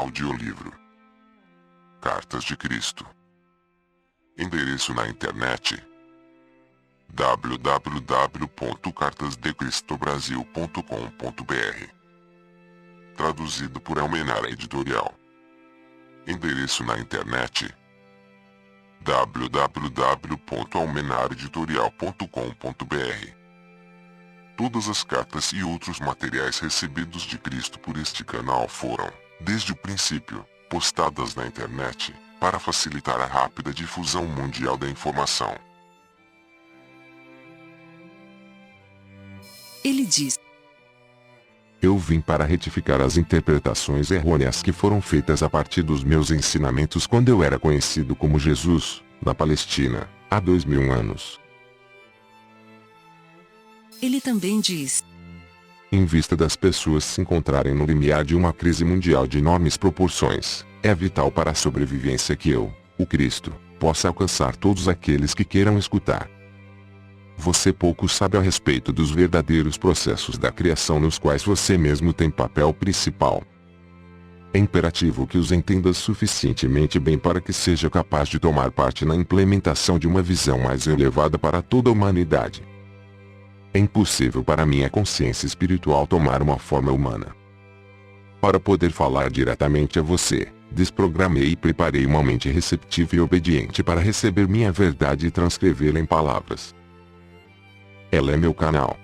Audiolivro Cartas de Cristo. Endereço na internet: www.cartasdecristobrasil.com.br. Traduzido por Almenara Editorial. Endereço na internet: www.almenaraeditorial.com.br. Todas as cartas e outros materiais recebidos de Cristo por este canal foram, desde o princípio, postadas na internet, para facilitar a rápida difusão mundial da informação. Ele diz: Eu vim para retificar as interpretações errôneas que foram feitas a partir dos meus ensinamentos quando eu era conhecido como Jesus, na Palestina, há 2000 anos. Ele também diz: Em vista das pessoas se encontrarem no limiar de uma crise mundial de enormes proporções, é vital para a sobrevivência que eu, o Cristo, possa alcançar todos aqueles que queiram escutar. Você pouco sabe a respeito dos verdadeiros processos da criação nos quais você mesmo tem papel principal. É imperativo que os entenda suficientemente bem para que seja capaz de tomar parte na implementação de uma visão mais elevada para toda a humanidade. É impossível para minha consciência espiritual tomar uma forma humana. Para poder falar diretamente a você, desprogramei e preparei uma mente receptiva e obediente para receber minha verdade e transcrevê-la em palavras. Ela é meu canal.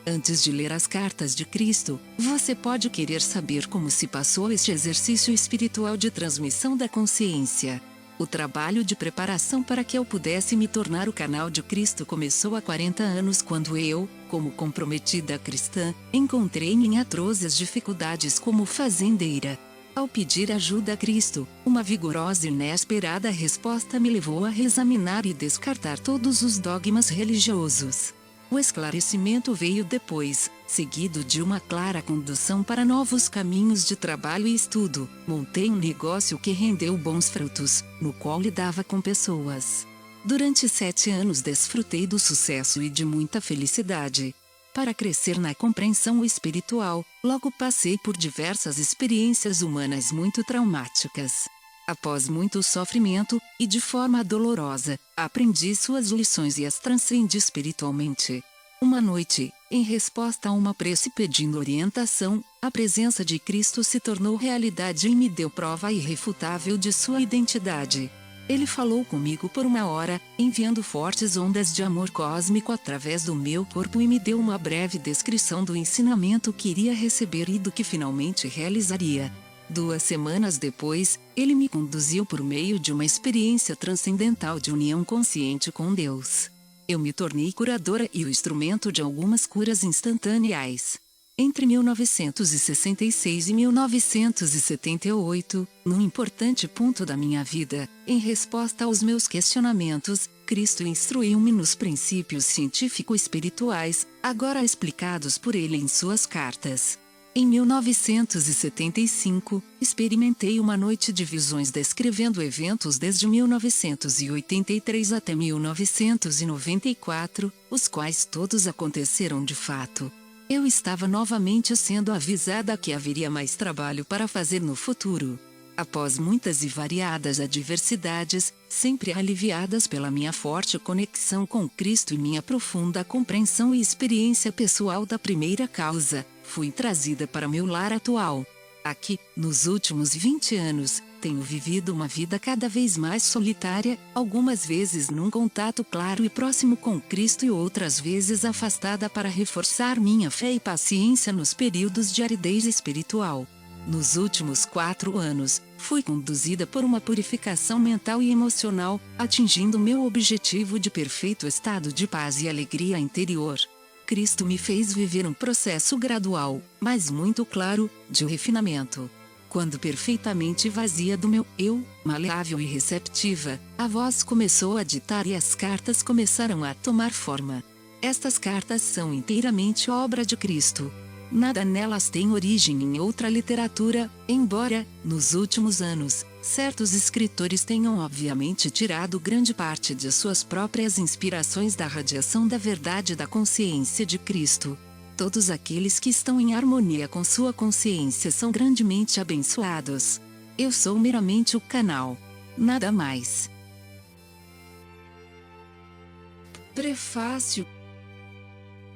Antes de ler as cartas de Cristo, você pode querer saber como se passou este exercício espiritual de transmissão da consciência. O trabalho de preparação para que eu pudesse me tornar o canal de Cristo começou há 40 anos quando eu, como comprometida cristã, encontrei-me em atrozes dificuldades como fazendeira. Ao pedir ajuda a Cristo, uma vigorosa e inesperada resposta me levou a reexaminar e descartar todos os dogmas religiosos. O esclarecimento veio depois, seguido de uma clara condução para novos caminhos de trabalho e estudo. Montei um negócio que rendeu bons frutos, no qual lidava com pessoas. Durante 7 anos desfrutei do sucesso e de muita felicidade. Para crescer na compreensão espiritual, logo passei por diversas experiências humanas muito traumáticas. Após muito sofrimento, e de forma dolorosa, aprendi suas lições e as transcendi espiritualmente. Uma noite, em resposta a uma prece pedindo orientação, a presença de Cristo se tornou realidade e me deu prova irrefutável de sua identidade. Ele falou comigo por 1 hora, enviando fortes ondas de amor cósmico através do meu corpo e me deu uma breve descrição do ensinamento que iria receber e do que finalmente realizaria. 2 semanas depois, ele me conduziu por meio de uma experiência transcendental de união consciente com Deus. Eu me tornei curadora e o instrumento de algumas curas instantâneas. Entre 1966 e 1978, num importante ponto da minha vida, em resposta aos meus questionamentos, Cristo instruiu-me nos princípios científico-espirituais, agora explicados por ele em suas cartas. Em 1975, experimentei uma noite de visões descrevendo eventos desde 1983 até 1994, os quais todos aconteceram de fato. Eu estava novamente sendo avisada que haveria mais trabalho para fazer no futuro. Após muitas e variadas adversidades, sempre aliviadas pela minha forte conexão com Cristo e minha profunda compreensão e experiência pessoal da primeira causa, fui trazida para meu lar atual. Aqui, nos últimos 20 anos, tenho vivido uma vida cada vez mais solitária, algumas vezes num contato claro e próximo com Cristo e outras vezes afastada para reforçar minha fé e paciência nos períodos de aridez espiritual. Nos últimos 4 anos, fui conduzida por uma purificação mental e emocional, atingindo meu objetivo de perfeito estado de paz e alegria interior. Cristo me fez viver um processo gradual, mas muito claro, de refinamento. Quando perfeitamente vazia do meu eu, maleável e receptiva, a voz começou a ditar e as cartas começaram a tomar forma. Estas cartas são inteiramente obra de Cristo. Nada nelas tem origem em outra literatura, embora, nos últimos anos, certos escritores tenham obviamente tirado grande parte de suas próprias inspirações da radiação da verdade da consciência de Cristo. Todos aqueles que estão em harmonia com sua consciência são grandemente abençoados. Eu sou meramente o canal. Nada mais. Prefácio.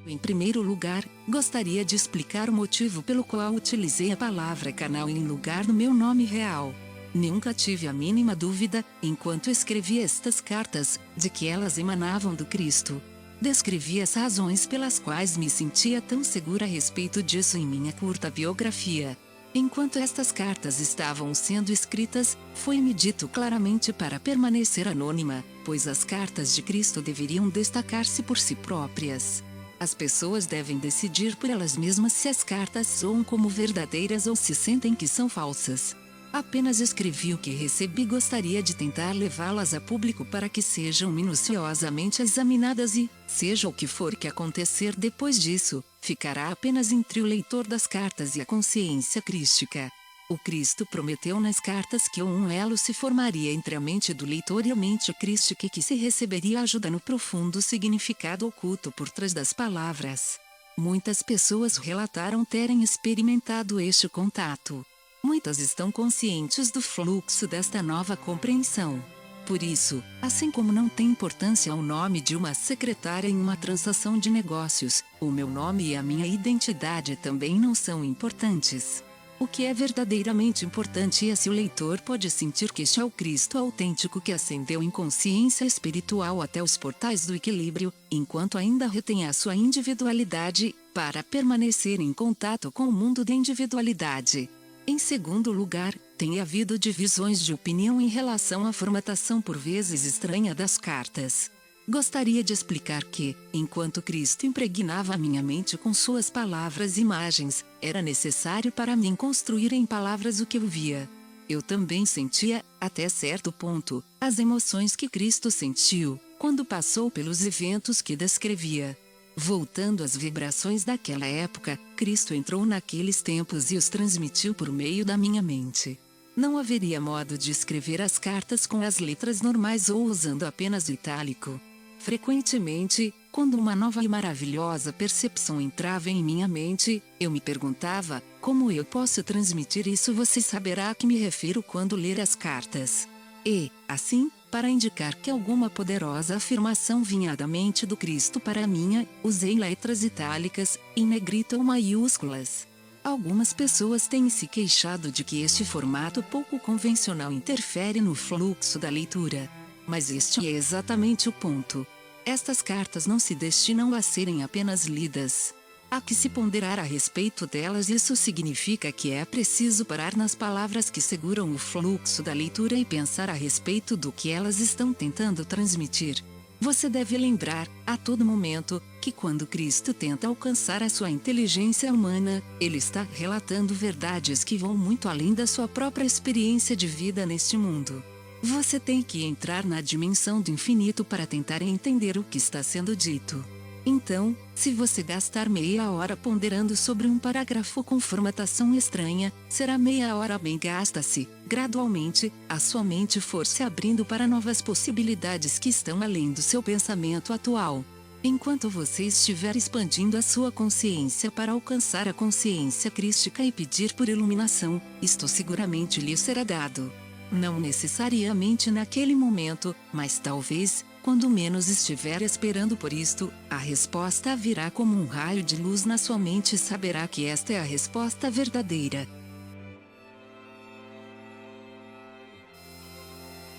Em primeiro lugar, gostaria de explicar o motivo pelo qual utilizei a palavra canal em lugar do meu nome real. Nunca tive a mínima dúvida, enquanto escrevi estas cartas, de que elas emanavam do Cristo. Descrevi as razões pelas quais me sentia tão segura a respeito disso em minha curta biografia. Enquanto estas cartas estavam sendo escritas, foi-me dito claramente para permanecer anônima, pois as cartas de Cristo deveriam destacar-se por si próprias. As pessoas devem decidir por elas mesmas se as cartas soam como verdadeiras ou se sentem que são falsas. Apenas escrevi o que recebi e gostaria de tentar levá-las a público para que sejam minuciosamente examinadas e, seja o que for que acontecer depois disso, ficará apenas entre o leitor das cartas e a consciência crística. O Cristo prometeu nas cartas que um elo se formaria entre a mente do leitor e a mente crística e que se receberia ajuda no profundo significado oculto por trás das palavras. Muitas pessoas relataram terem experimentado este contato. Muitas estão conscientes do fluxo desta nova compreensão. Por isso, assim como não tem importância o nome de uma secretária em uma transação de negócios, o meu nome e a minha identidade também não são importantes. O que é verdadeiramente importante é se o leitor pode sentir que este é o Cristo autêntico que ascendeu em consciência espiritual até os portais do equilíbrio, enquanto ainda retém a sua individualidade, para permanecer em contato com o mundo da individualidade. Em segundo lugar, tem havido divisões de opinião em relação à formatação por vezes estranha das cartas. Gostaria de explicar que, enquanto Cristo impregnava a minha mente com suas palavras e imagens, era necessário para mim construir em palavras o que eu via. Eu também sentia, até certo ponto, as emoções que Cristo sentiu, quando passou pelos eventos que descrevia. Voltando às vibrações daquela época, Cristo entrou naqueles tempos e os transmitiu por meio da minha mente. Não haveria modo de escrever as cartas com as letras normais ou usando apenas o itálico. Frequentemente, quando uma nova e maravilhosa percepção entrava em minha mente, eu me perguntava, como eu posso transmitir isso? Você saberá a que me refiro quando ler as cartas. E, assim, para indicar que alguma poderosa afirmação vinha da mente do Cristo para a minha, usei letras itálicas, em negrito ou maiúsculas. Algumas pessoas têm se queixado de que este formato pouco convencional interfere no fluxo da leitura. Mas este é exatamente o ponto. Estas cartas não se destinam a serem apenas lidas. Há que se ponderar a respeito delas. Isso significa que é preciso parar nas palavras que seguram o fluxo da leitura e pensar a respeito do que elas estão tentando transmitir. Você deve lembrar, a todo momento, que quando Cristo tenta alcançar a sua inteligência humana, ele está relatando verdades que vão muito além da sua própria experiência de vida neste mundo. Você tem que entrar na dimensão do infinito para tentar entender o que está sendo dito. Então, se você gastar meia hora ponderando sobre um parágrafo com formatação estranha, será meia hora bem gasta se, gradualmente, a sua mente for se abrindo para novas possibilidades que estão além do seu pensamento atual. Enquanto você estiver expandindo a sua consciência para alcançar a consciência crística e pedir por iluminação, isto seguramente lhe será dado. Não necessariamente naquele momento, mas talvez, quando menos estiver esperando por isto, a resposta virá como um raio de luz na sua mente e saberá que esta é a resposta verdadeira.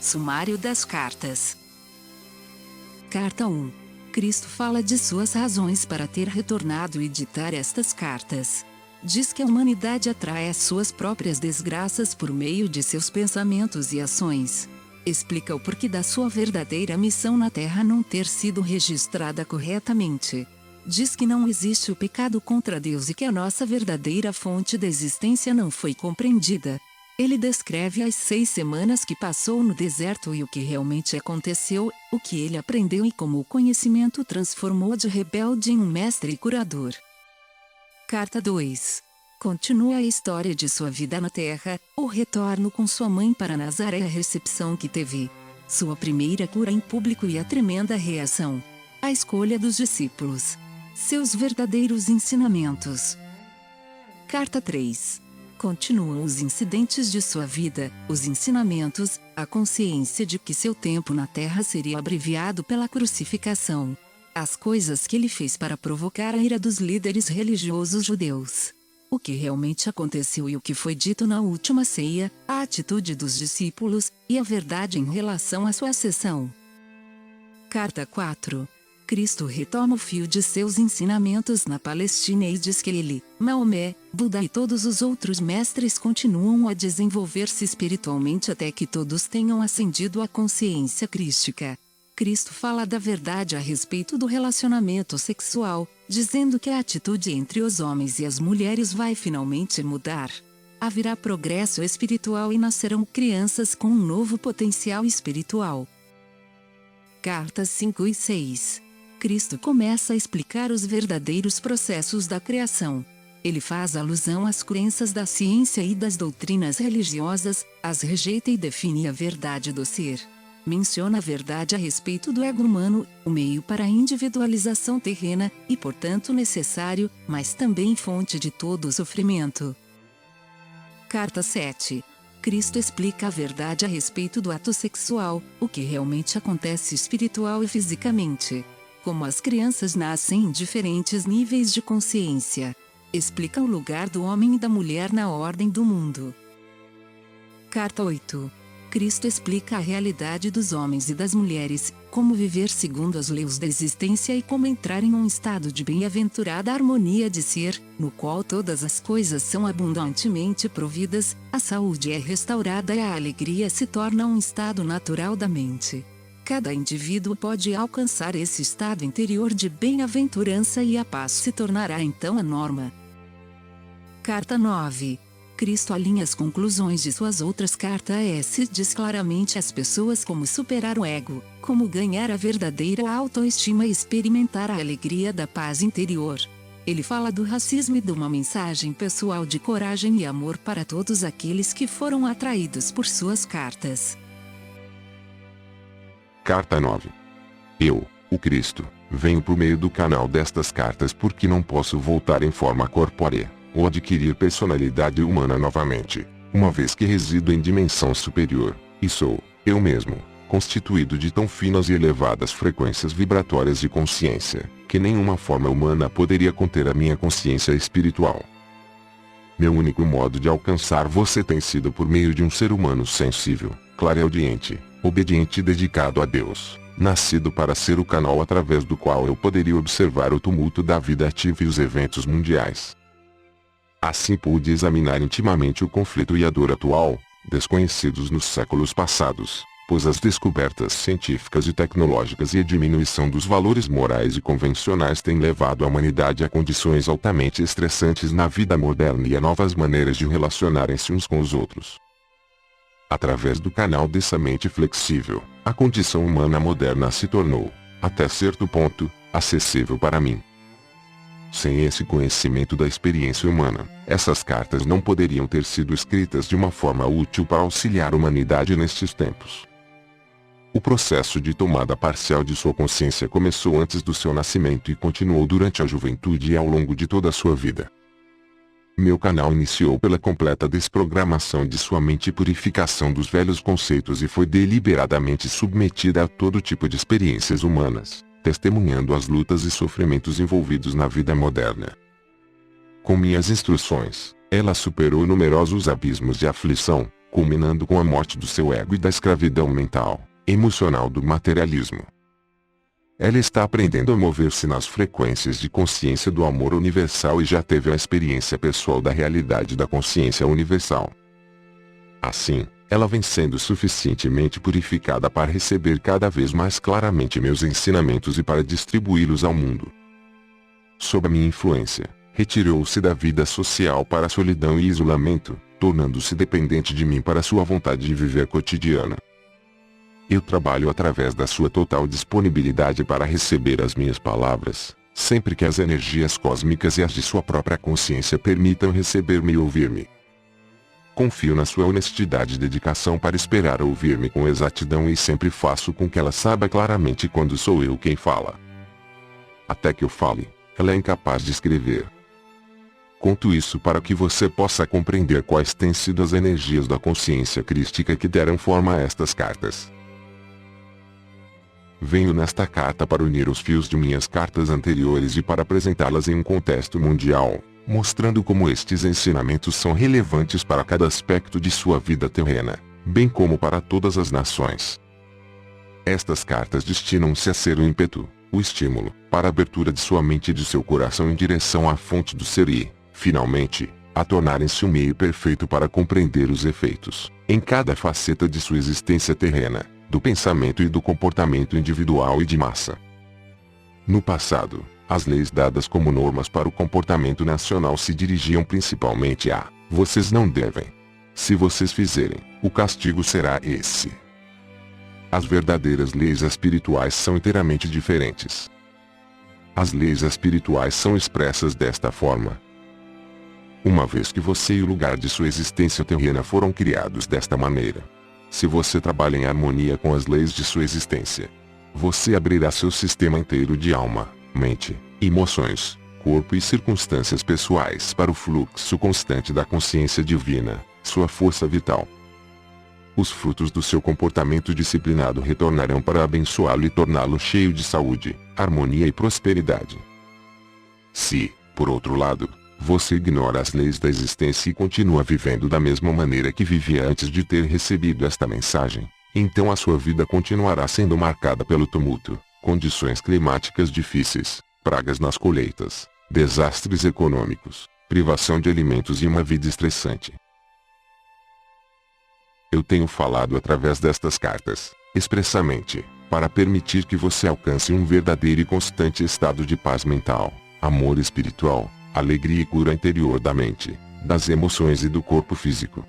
Sumário das cartas. Carta 1. Cristo fala de suas razões para ter retornado e ditar estas cartas. Diz que a humanidade atrai as suas próprias desgraças por meio de seus pensamentos e ações. Explica o porquê da sua verdadeira missão na Terra não ter sido registrada corretamente. Diz que não existe o pecado contra Deus e que a nossa verdadeira fonte da existência não foi compreendida. Ele descreve as 6 semanas que passou no deserto e o que realmente aconteceu, o que ele aprendeu e como o conhecimento transformou de rebelde em um mestre e curador. Carta 2. Continua a história de sua vida na Terra, o retorno com sua mãe para Nazaré, a recepção que teve, sua primeira cura em público e a tremenda reação. A escolha dos discípulos. Seus verdadeiros ensinamentos. Carta 3. Continuam os incidentes de sua vida, os ensinamentos, a consciência de que seu tempo na Terra seria abreviado pela crucificação. As coisas que ele fez para provocar a ira dos líderes religiosos judeus. O que realmente aconteceu e o que foi dito na última ceia, a atitude dos discípulos, e a verdade em relação à sua ascensão. Carta 4. Cristo retoma o fio de seus ensinamentos na Palestina e diz que ele, Maomé, Buda e todos os outros mestres continuam a desenvolver-se espiritualmente até que todos tenham ascendido à consciência crística. Cristo fala da verdade a respeito do relacionamento sexual, dizendo que a atitude entre os homens e as mulheres vai finalmente mudar. Haverá progresso espiritual e nascerão crianças com um novo potencial espiritual. Cartas 5 e 6. Cristo começa a explicar os verdadeiros processos da criação. Ele faz alusão às crenças da ciência e das doutrinas religiosas, as rejeita e define a verdade do ser. Menciona a verdade a respeito do ego humano, o meio para a individualização terrena, e portanto necessário, mas também fonte de todo o sofrimento. Carta 7. Cristo explica a verdade a respeito do ato sexual, o que realmente acontece espiritual e fisicamente. Como as crianças nascem em diferentes níveis de consciência. Explica o lugar do homem e da mulher na ordem do mundo. Carta 8. Cristo explica a realidade dos homens e das mulheres, como viver segundo as leis da existência e como entrar em um estado de bem-aventurada harmonia de ser, no qual todas as coisas são abundantemente providas, a saúde é restaurada e a alegria se torna um estado natural da mente. Cada indivíduo pode alcançar esse estado interior de bem-aventurança e a paz se tornará então a norma. Carta 9. Cristo alinha as conclusões de suas outras cartas e diz claramente às pessoas como superar o ego, como ganhar a verdadeira autoestima e experimentar a alegria da paz interior. Ele fala do racismo e de uma mensagem pessoal de coragem e amor para todos aqueles que foram atraídos por suas cartas. Carta 9. Eu, o Cristo, venho por meio do canal destas cartas porque não posso voltar em forma corpórea, ou adquirir personalidade humana novamente, uma vez que resido em dimensão superior, e sou, eu mesmo, constituído de tão finas e elevadas frequências vibratórias de consciência, que nenhuma forma humana poderia conter a minha consciência espiritual. Meu único modo de alcançar você tem sido por meio de um ser humano sensível, clareaudiente, obediente e dedicado a Deus, nascido para ser o canal através do qual eu poderia observar o tumulto da vida ativa e os eventos mundiais. Assim pude examinar intimamente o conflito e a dor atual, desconhecidos nos séculos passados, pois as descobertas científicas e tecnológicas e a diminuição dos valores morais e convencionais têm levado a humanidade a condições altamente estressantes na vida moderna e a novas maneiras de relacionarem-se uns com os outros. Através do canal dessa mente flexível, a condição humana moderna se tornou, até certo ponto, acessível para mim. Sem esse conhecimento da experiência humana, essas cartas não poderiam ter sido escritas de uma forma útil para auxiliar a humanidade nestes tempos. O processo de tomada parcial de sua consciência começou antes do seu nascimento e continuou durante a juventude e ao longo de toda a sua vida. Meu canal iniciou pela completa desprogramação de sua mente e purificação dos velhos conceitos e foi deliberadamente submetida a todo tipo de experiências humanas, testemunhando as lutas e sofrimentos envolvidos na vida moderna. Com minhas instruções, ela superou numerosos abismos de aflição, culminando com a morte do seu ego e da escravidão mental, emocional do materialismo. Ela está aprendendo a mover-se nas frequências de consciência do amor universal e já teve a experiência pessoal da realidade da consciência universal. Assim, ela vem sendo suficientemente purificada para receber cada vez mais claramente meus ensinamentos e para distribuí-los ao mundo. Sob a minha influência, retirou-se da vida social para a solidão e isolamento, tornando-se dependente de mim para sua vontade de viver cotidiana. Eu trabalho através da sua total disponibilidade para receber as minhas palavras, sempre que as energias cósmicas e as de sua própria consciência permitam receber-me e ouvir-me. Confio na sua honestidade e dedicação para esperar ouvir-me com exatidão e sempre faço com que ela saiba claramente quando sou eu quem fala. Até que eu fale, ela é incapaz de escrever. Conto isso para que você possa compreender quais têm sido as energias da consciência crística que deram forma a estas cartas. Venho nesta carta para unir os fios de minhas cartas anteriores e para apresentá-las em um contexto mundial, mostrando como estes ensinamentos são relevantes para cada aspecto de sua vida terrena, bem como para todas as nações. Estas cartas destinam-se a ser o ímpeto, o estímulo, para a abertura de sua mente e de seu coração em direção à fonte do ser e, finalmente, a tornarem-se um meio perfeito para compreender os efeitos, em cada faceta de sua existência terrena, do pensamento e do comportamento individual e de massa. No passado, as leis dadas como normas para o comportamento nacional se dirigiam principalmente a: vocês não devem. Se vocês fizerem, o castigo será esse. As verdadeiras leis espirituais são inteiramente diferentes. As leis espirituais são expressas desta forma: uma vez que você e o lugar de sua existência terrena foram criados desta maneira, se você trabalha em harmonia com as leis de sua existência, você abrirá seu sistema inteiro de alma, mente, emoções, corpo e circunstâncias pessoais para o fluxo constante da consciência divina, sua força vital. Os frutos do seu comportamento disciplinado retornarão para abençoá-lo e torná-lo cheio de saúde, harmonia e prosperidade. Se, por outro lado, você ignora as leis da existência e continua vivendo da mesma maneira que vivia antes de ter recebido esta mensagem, então a sua vida continuará sendo marcada pelo tumulto, condições climáticas difíceis, pragas nas colheitas, desastres econômicos, privação de alimentos e uma vida estressante. Eu tenho falado através destas cartas, expressamente, para permitir que você alcance um verdadeiro e constante estado de paz mental, amor espiritual, alegria e cura interior da mente, das emoções e do corpo físico.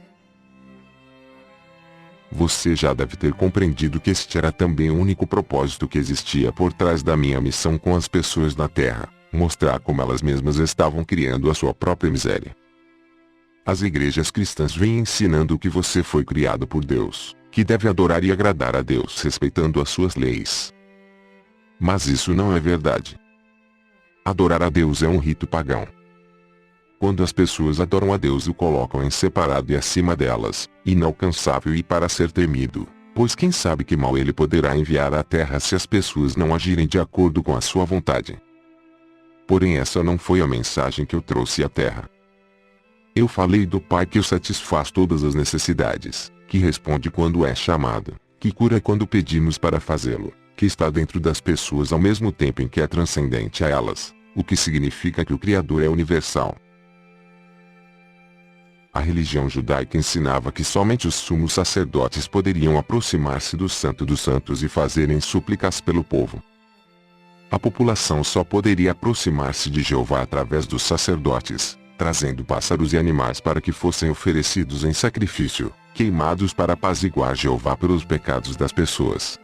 Você já deve ter compreendido que este era também o único propósito que existia por trás da minha missão com as pessoas na Terra, mostrar como elas mesmas estavam criando a sua própria miséria. As igrejas cristãs vêm ensinando que você foi criado por Deus, que deve adorar e agradar a Deus respeitando as suas leis. Mas isso não é verdade. Adorar a Deus é um rito pagão. Quando as pessoas adoram a Deus o colocam em separado e acima delas, inalcançável e para ser temido, pois quem sabe que mal ele poderá enviar à terra se as pessoas não agirem de acordo com a sua vontade. Porém essa não foi a mensagem que eu trouxe à terra. Eu falei do Pai que o satisfaz todas as necessidades, que responde quando é chamado, que cura quando pedimos para fazê-lo, que está dentro das pessoas ao mesmo tempo em que é transcendente a elas, o que significa que o Criador é universal. A religião judaica ensinava que somente os sumos sacerdotes poderiam aproximar-se do Santo dos Santos e fazerem súplicas pelo povo. A população só poderia aproximar-se de Jeová através dos sacerdotes, trazendo pássaros e animais para que fossem oferecidos em sacrifício, queimados para apaziguar Jeová pelos pecados das pessoas.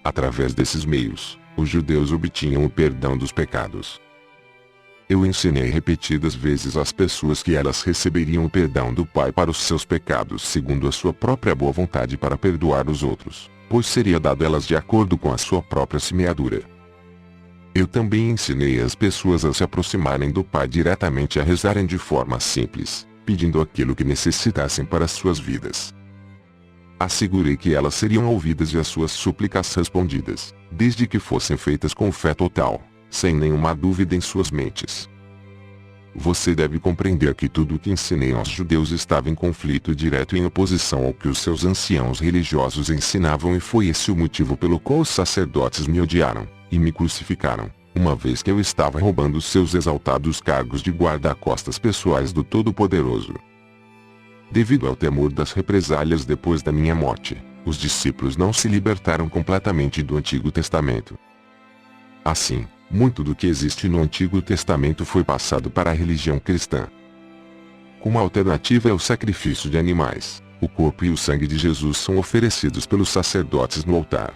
Através desses meios, os judeus obtinham o perdão dos pecados. Eu ensinei repetidas vezes às pessoas que elas receberiam o perdão do Pai para os seus pecados segundo a sua própria boa vontade para perdoar os outros, pois seria dado a elas de acordo com a sua própria semeadura. Eu também ensinei as pessoas a se aproximarem do Pai diretamente e a rezarem de forma simples, pedindo aquilo que necessitassem para suas vidas. Assegurei que elas seriam ouvidas e as suas súplicas respondidas, desde que fossem feitas com fé total, sem nenhuma dúvida em suas mentes. Você deve compreender que tudo o que ensinei aos judeus estava em conflito direto e em oposição ao que os seus anciãos religiosos ensinavam e foi esse o motivo pelo qual os sacerdotes me odiaram e me crucificaram, uma vez que eu estava roubando seus exaltados cargos de guarda-costas pessoais do Todo-Poderoso. Devido ao temor das represálias depois da minha morte, os discípulos não se libertaram completamente do Antigo Testamento. Assim, muito do que existe no Antigo Testamento foi passado para a religião cristã. Como alternativa ao sacrifício de animais, o corpo e o sangue de Jesus são oferecidos pelos sacerdotes no altar.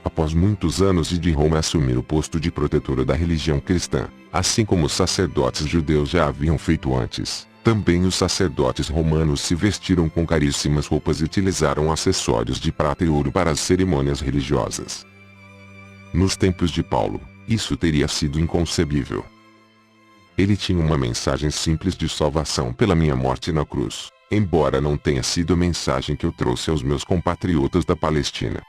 Após muitos anos de Roma assumir o posto de protetora da religião cristã, assim como os sacerdotes judeus já haviam feito antes, também os sacerdotes romanos se vestiram com caríssimas roupas e utilizaram acessórios de prata e ouro para as cerimônias religiosas. Nos tempos de Paulo, Isso teria sido inconcebível. Ele tinha uma mensagem simples de salvação pela minha morte na cruz, embora não tenha sido a mensagem que eu trouxe aos meus compatriotas da Palestina.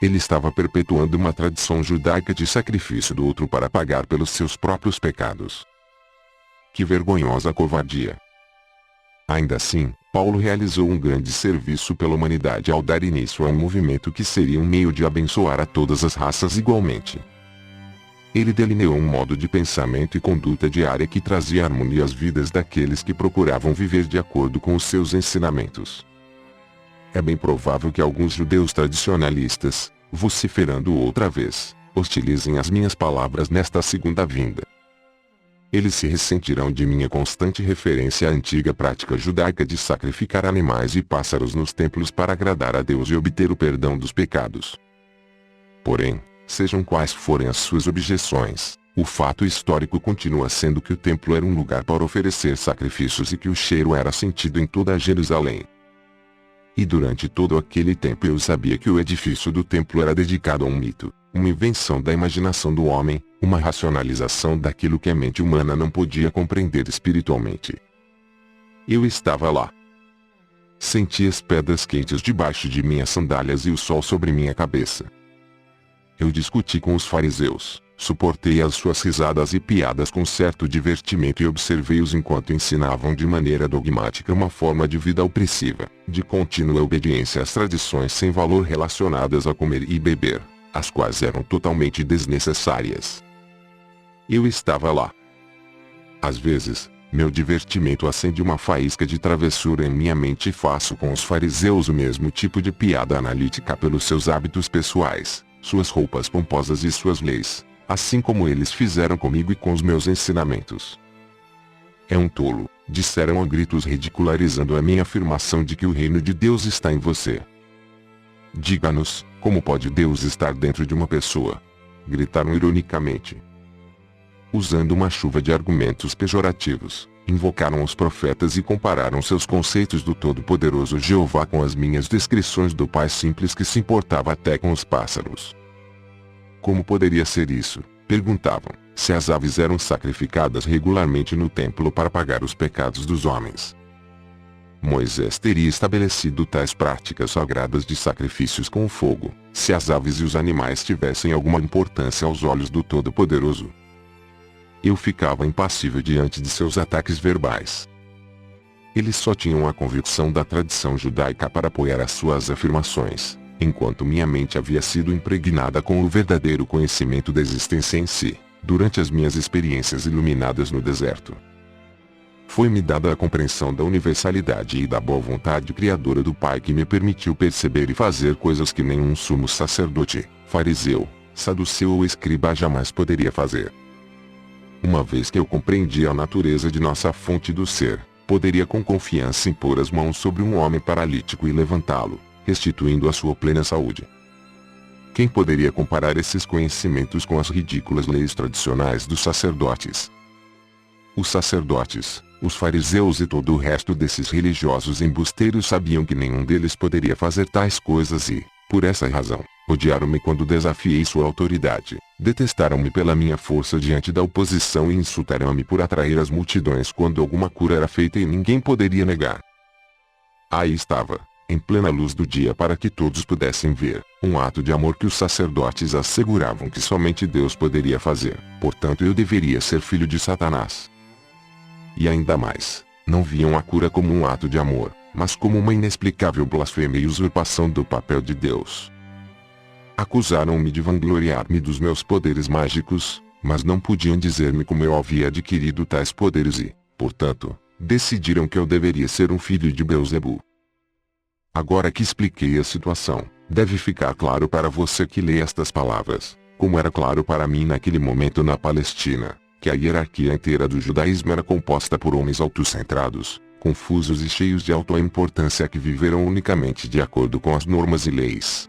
Ele estava perpetuando uma tradição judaica de sacrifício do outro para pagar pelos seus próprios pecados. Que vergonhosa covardia! Ainda assim, Paulo realizou um grande serviço pela humanidade ao dar início a um movimento que seria um meio de abençoar a todas as raças igualmente. Ele delineou um modo de pensamento e conduta diária que trazia harmonia às vidas daqueles que procuravam viver de acordo com os seus ensinamentos. É bem provável que alguns judeus tradicionalistas, vociferando outra vez, hostilizem as minhas palavras nesta segunda vinda. Eles se ressentirão de minha constante referência à antiga prática judaica de sacrificar animais e pássaros nos templos para agradar a Deus e obter o perdão dos pecados. Porém, sejam quais forem as suas objeções, o fato histórico continua sendo que o templo era um lugar para oferecer sacrifícios e que o cheiro era sentido em toda Jerusalém. E durante todo aquele tempo eu sabia que o edifício do templo era dedicado a um mito, uma invenção da imaginação do homem, uma racionalização daquilo que a mente humana não podia compreender espiritualmente. Eu estava lá. Senti as pedras quentes debaixo de minhas sandálias e o sol sobre minha cabeça. Eu discuti com os fariseus, suportei as suas risadas e piadas com certo divertimento e observei-os enquanto ensinavam de maneira dogmática uma forma de vida opressiva, de contínua obediência às tradições sem valor relacionadas a comer e beber, as quais eram totalmente desnecessárias. Eu estava lá. Às vezes, meu divertimento acende uma faísca de travessura em minha mente e faço com os fariseus o mesmo tipo de piada analítica pelos seus hábitos pessoais, suas roupas pomposas e suas leis, assim como eles fizeram comigo e com os meus ensinamentos. É um tolo, disseram a gritos ridicularizando a minha afirmação de que o reino de Deus está em você. Diga-nos, como pode Deus estar dentro de uma pessoa? Gritaram ironicamente. Usando uma chuva de argumentos pejorativos, invocaram os profetas e compararam seus conceitos do Todo-Poderoso Jeová com as minhas descrições do Pai simples que se importava até com os pássaros. Como poderia ser isso? Perguntavam, se as aves eram sacrificadas regularmente no templo para pagar os pecados dos homens. Moisés teria estabelecido tais práticas sagradas de sacrifícios com o fogo, se as aves e os animais tivessem alguma importância aos olhos do Todo-Poderoso. Eu ficava impassível diante de seus ataques verbais. Eles só tinham a convicção da tradição judaica para apoiar as suas afirmações, enquanto minha mente havia sido impregnada com o verdadeiro conhecimento da existência em si, durante as minhas experiências iluminadas no deserto. Foi-me dada a compreensão da universalidade e da boa vontade criadora do Pai que me permitiu perceber e fazer coisas que nenhum sumo sacerdote, fariseu, saduceu ou escriba jamais poderia fazer. Uma vez que eu compreendi a natureza de nossa fonte do ser, poderia com confiança impor as mãos sobre um homem paralítico e levantá-lo, restituindo a sua plena saúde. Quem poderia comparar esses conhecimentos com as ridículas leis tradicionais dos sacerdotes? Os sacerdotes, os fariseus e todo o resto desses religiosos embusteiros sabiam que nenhum deles poderia fazer tais coisas e, por essa razão, odiaram-me quando desafiei sua autoridade, detestaram-me pela minha força diante da oposição e insultaram-me por atrair as multidões quando alguma cura era feita e ninguém poderia negar. Aí estava, em plena luz do dia para que todos pudessem ver, um ato de amor que os sacerdotes asseguravam que somente Deus poderia fazer, portanto eu deveria ser filho de Satanás. E ainda mais, não viam a cura como um ato de amor, mas como uma inexplicável blasfêmia e usurpação do papel de Deus. Acusaram-me de vangloriar-me dos meus poderes mágicos, mas não podiam dizer-me como eu havia adquirido tais poderes e, portanto, decidiram que eu deveria ser um filho de Beelzebu. Agora que expliquei a situação, deve ficar claro para você que lê estas palavras, como era claro para mim naquele momento na Palestina, que a hierarquia inteira do judaísmo era composta por homens autocentrados, confusos e cheios de autoimportância que viveram unicamente de acordo com as normas e leis.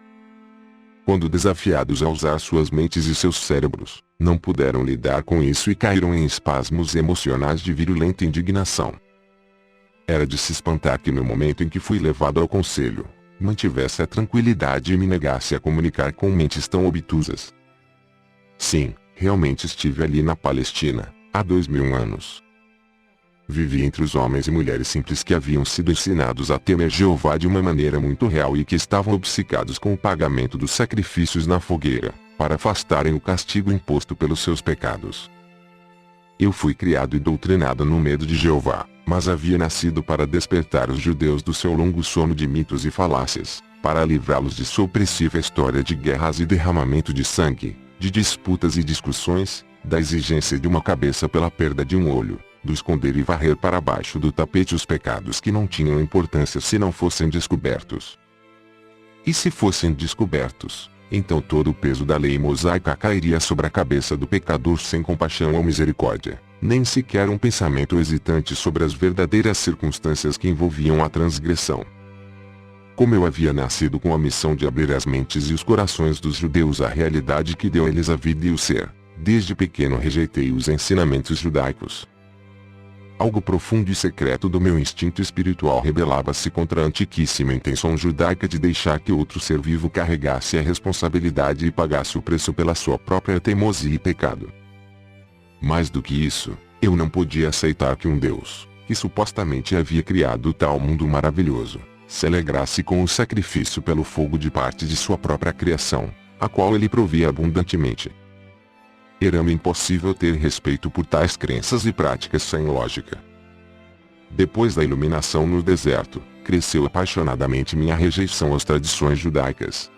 Quando desafiados a usar suas mentes e seus cérebros, não puderam lidar com isso e caíram em espasmos emocionais de virulenta indignação. Era de se espantar que no momento em que fui levado ao conselho, mantivesse a tranquilidade e me negasse a comunicar com mentes tão obtusas. Sim, realmente estive ali na Palestina, há 2000 anos. Vivi entre os homens e mulheres simples que haviam sido ensinados a temer Jeová de uma maneira muito real e que estavam obcecados com o pagamento dos sacrifícios na fogueira, para afastarem o castigo imposto pelos seus pecados. Eu fui criado e doutrinado no medo de Jeová, mas havia nascido para despertar os judeus do seu longo sono de mitos e falácias, para livrá-los de sua opressiva história de guerras e derramamento de sangue, de disputas e discussões, da exigência de uma cabeça pela perda de um olho, do esconder e varrer para baixo do tapete os pecados que não tinham importância se não fossem descobertos. E se fossem descobertos, então todo o peso da lei mosaica cairia sobre a cabeça do pecador sem compaixão ou misericórdia, nem sequer um pensamento hesitante sobre as verdadeiras circunstâncias que envolviam a transgressão. Como eu havia nascido com a missão de abrir as mentes e os corações dos judeus à realidade que deu a eles a vida e o ser, desde pequeno rejeitei os ensinamentos judaicos. Algo profundo e secreto do meu instinto espiritual rebelava-se contra a antiquíssima intenção judaica de deixar que outro ser vivo carregasse a responsabilidade e pagasse o preço pela sua própria teimosia e pecado. Mais do que isso, eu não podia aceitar que um Deus, que supostamente havia criado tal mundo maravilhoso, se alegrasse com o sacrifício pelo fogo de parte de sua própria criação, a qual ele provia abundantemente. Era-me impossível ter respeito por tais crenças e práticas sem lógica. Depois da iluminação no deserto, cresceu apaixonadamente minha rejeição às tradições judaicas.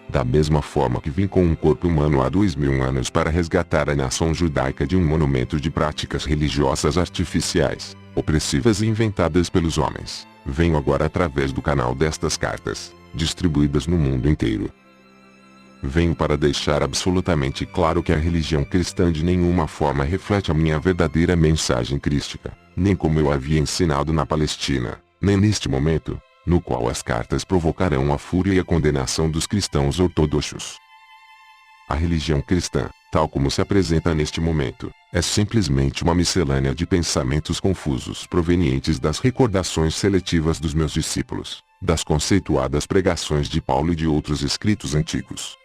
Da mesma forma que vim com um corpo humano há 2000 anos para resgatar a nação judaica de um monumento de práticas religiosas artificiais, opressivas e inventadas pelos homens, venho agora através do canal destas cartas, distribuídas no mundo inteiro. Venho para deixar absolutamente claro que a religião cristã de nenhuma forma reflete a minha verdadeira mensagem crística, nem como eu havia ensinado na Palestina, nem neste momento, no qual as cartas provocarão a fúria e a condenação dos cristãos ortodoxos. A religião cristã, tal como se apresenta neste momento, é simplesmente uma miscelânea de pensamentos confusos provenientes das recordações seletivas dos meus discípulos, das conceituadas pregações de Paulo e de outros escritos antigos.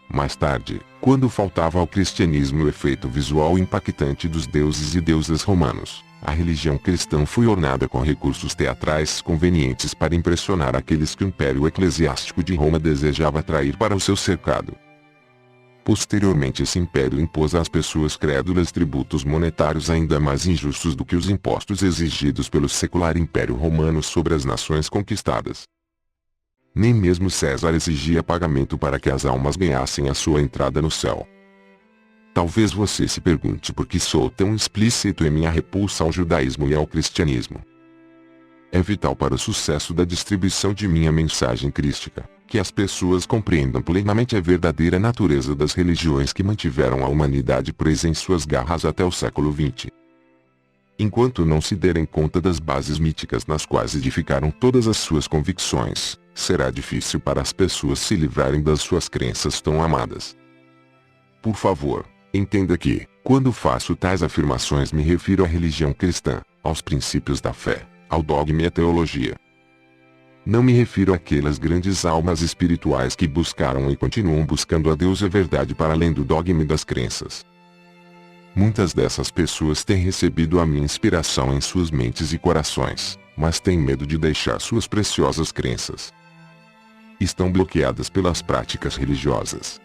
Mais tarde, quando faltava ao cristianismo o efeito visual impactante dos deuses e deusas romanos, a religião cristã foi ornada com recursos teatrais convenientes para impressionar aqueles que o império eclesiástico de Roma desejava atrair para o seu cercado. Posteriormente esse império impôs às pessoas crédulas tributos monetários ainda mais injustos do que os impostos exigidos pelo secular Império Romano sobre as nações conquistadas. Nem mesmo César exigia pagamento para que as almas ganhassem a sua entrada no céu. Talvez você se pergunte por que sou tão explícito em minha repulsa ao judaísmo e ao cristianismo. É vital para o sucesso da distribuição de minha mensagem crística, que as pessoas compreendam plenamente a verdadeira natureza das religiões que mantiveram a humanidade presa em suas garras até o século XX. Enquanto não se derem conta das bases míticas nas quais edificaram todas as suas convicções, será difícil para as pessoas se livrarem das suas crenças tão amadas. Por favor, entenda que, quando faço tais afirmações me refiro à religião cristã, aos princípios da fé, ao dogma e à teologia. Não me refiro àquelas grandes almas espirituais que buscaram e continuam buscando a Deus e a verdade para além do dogma e das crenças. Muitas dessas pessoas têm recebido a minha inspiração em suas mentes e corações, mas têm medo de deixar suas preciosas crenças. Estão bloqueadas pelas práticas religiosas.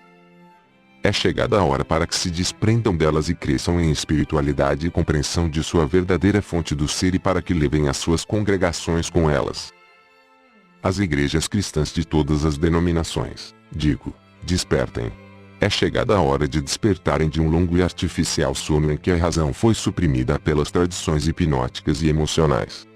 É chegada a hora para que se desprendam delas e cresçam em espiritualidade e compreensão de sua verdadeira fonte do ser e para que levem as suas congregações com elas. As igrejas cristãs de todas as denominações, digo, despertem. É chegada a hora de despertarem de um longo e artificial sono em que a razão foi suprimida pelas tradições hipnóticas e emocionais.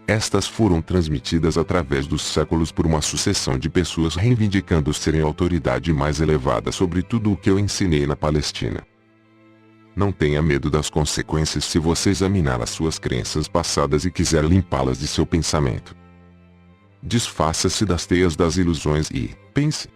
Estas foram transmitidas através dos séculos por uma sucessão de pessoas reivindicando serem a autoridade mais elevada sobre tudo o que eu ensinei na Palestina. Não tenha medo das consequências se você examinar as suas crenças passadas e quiser limpá-las de seu pensamento. Desfaça-se das teias das ilusões e, pense.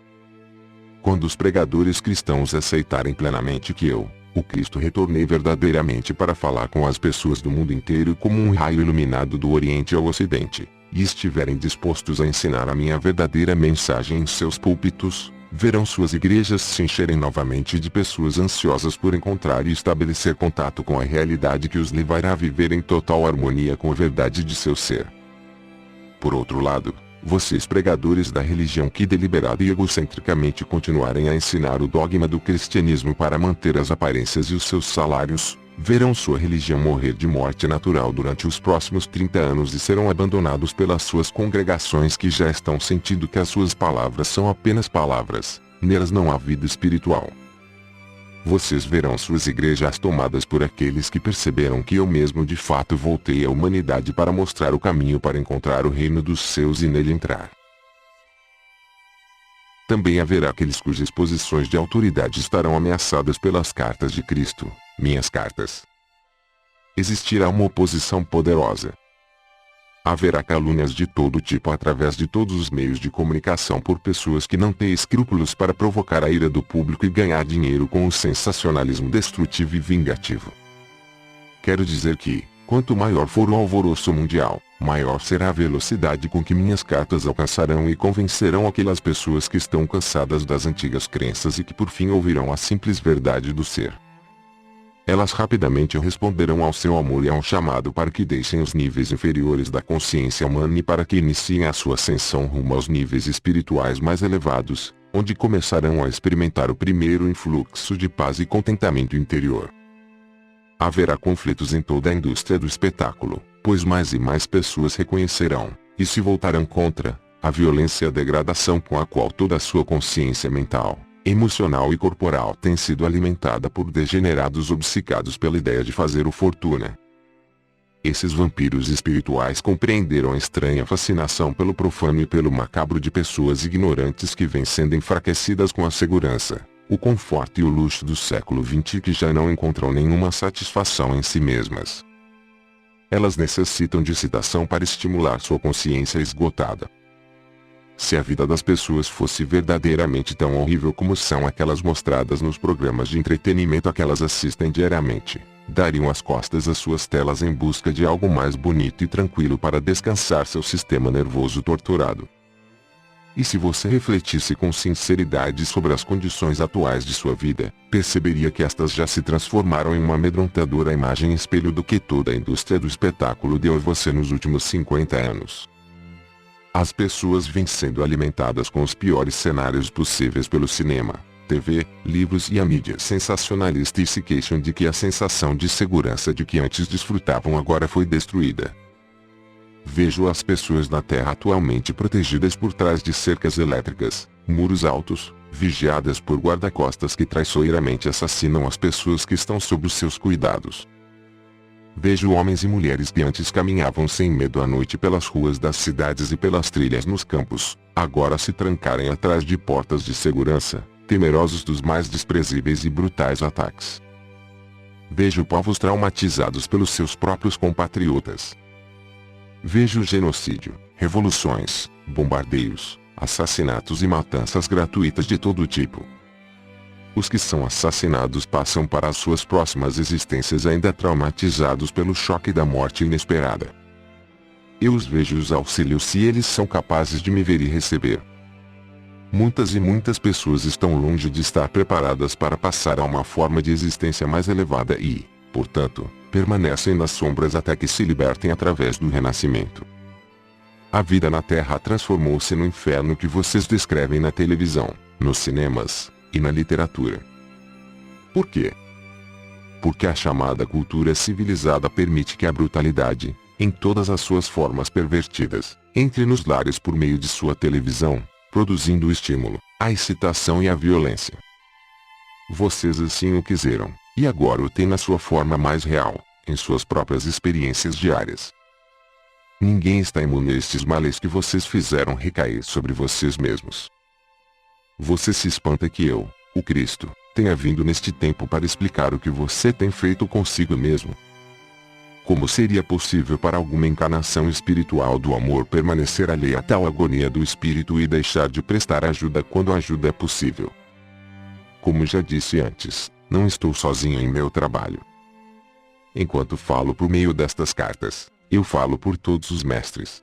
Quando os pregadores cristãos aceitarem plenamente que eu, o Cristo, retornei verdadeiramente para falar com as pessoas do mundo inteiro como um raio iluminado do Oriente ao Ocidente, e estiverem dispostos a ensinar a minha verdadeira mensagem em seus púlpitos, verão suas igrejas se encherem novamente de pessoas ansiosas por encontrar e estabelecer contato com a realidade que os levará a viver em total harmonia com a verdade de seu ser. Por outro lado, vocês pregadores da religião que deliberada e egocentricamente continuarem a ensinar o dogma do cristianismo para manter as aparências e os seus salários, verão sua religião morrer de morte natural durante os próximos 30 anos e serão abandonados pelas suas congregações que já estão sentindo que as suas palavras são apenas palavras, nelas não há vida espiritual. Vocês verão suas igrejas tomadas por aqueles que perceberam que eu mesmo de fato voltei à humanidade para mostrar o caminho para encontrar o reino dos seus e nele entrar. Também haverá aqueles cujas posições de autoridade estarão ameaçadas pelas cartas de Cristo, minhas cartas. Existirá uma oposição poderosa. Haverá calúnias de todo tipo através de todos os meios de comunicação por pessoas que não têm escrúpulos para provocar a ira do público e ganhar dinheiro com o sensacionalismo destrutivo e vingativo. Quero dizer que, quanto maior for o alvoroço mundial, maior será a velocidade com que minhas cartas alcançarão e convencerão aquelas pessoas que estão cansadas das antigas crenças e que por fim ouvirão a simples verdade do ser. Elas rapidamente responderão ao seu amor e ao chamado para que deixem os níveis inferiores da consciência humana e para que iniciem a sua ascensão rumo aos níveis espirituais mais elevados, onde começarão a experimentar o primeiro influxo de paz e contentamento interior. Haverá conflitos em toda a indústria do espetáculo, pois mais e mais pessoas reconhecerão, e se voltarão contra, a violência e a degradação com a qual toda a sua consciência mental, emocional e corporal tem sido alimentada por degenerados obcecados pela ideia de fazer o fortuna. Esses vampiros espirituais compreenderam a estranha fascinação pelo profano e pelo macabro de pessoas ignorantes que vêm sendo enfraquecidas com a segurança, o conforto e o luxo do século XX e que já não encontram nenhuma satisfação em si mesmas. Elas necessitam de excitação para estimular sua consciência esgotada. Se a vida das pessoas fosse verdadeiramente tão horrível como são aquelas mostradas nos programas de entretenimento a que elas assistem diariamente, dariam as costas às suas telas em busca de algo mais bonito e tranquilo para descansar seu sistema nervoso torturado. E se você refletisse com sinceridade sobre as condições atuais de sua vida, perceberia que estas já se transformaram em uma amedrontadora imagem espelho do que toda a indústria do espetáculo deu a você nos últimos 50 anos. As pessoas vêm sendo alimentadas com os piores cenários possíveis pelo cinema, TV, livros e a mídia sensacionalista e se queixam de que a sensação de segurança de que antes desfrutavam agora foi destruída. Vejo as pessoas na Terra atualmente protegidas por trás de cercas elétricas, muros altos, vigiadas por guarda-costas que traiçoeiramente assassinam as pessoas que estão sob os seus cuidados. Vejo homens e mulheres que antes caminhavam sem medo à noite pelas ruas das cidades e pelas trilhas nos campos, agora se trancarem atrás de portas de segurança, temerosos dos mais desprezíveis e brutais ataques. Vejo povos traumatizados pelos seus próprios compatriotas. Vejo genocídio, revoluções, bombardeios, assassinatos e matanças gratuitas de todo tipo. Os que são assassinados passam para as suas próximas existências ainda traumatizados pelo choque da morte inesperada. Eu os vejo e os auxilio se eles são capazes de me ver e receber. Muitas e muitas pessoas estão longe de estar preparadas para passar a uma forma de existência mais elevada e, portanto, permanecem nas sombras até que se libertem através do renascimento. A vida na Terra transformou-se no inferno que vocês descrevem na televisão, nos cinemas e na literatura. Por quê? Porque a chamada cultura civilizada permite que a brutalidade, em todas as suas formas pervertidas, entre nos lares por meio de sua televisão, produzindo o estímulo, a excitação e a violência. Vocês assim o quiseram, e agora o têm na sua forma mais real, em suas próprias experiências diárias. Ninguém está imune a estes males que vocês fizeram recair sobre vocês mesmos. Você se espanta que eu, o Cristo, tenha vindo neste tempo para explicar o que você tem feito consigo mesmo. Como seria possível para alguma encarnação espiritual do amor permanecer alheia a tal agonia do espírito e deixar de prestar ajuda quando a ajuda é possível? Como já disse antes, não estou sozinho em meu trabalho. Enquanto falo por meio destas cartas, eu falo por todos os mestres.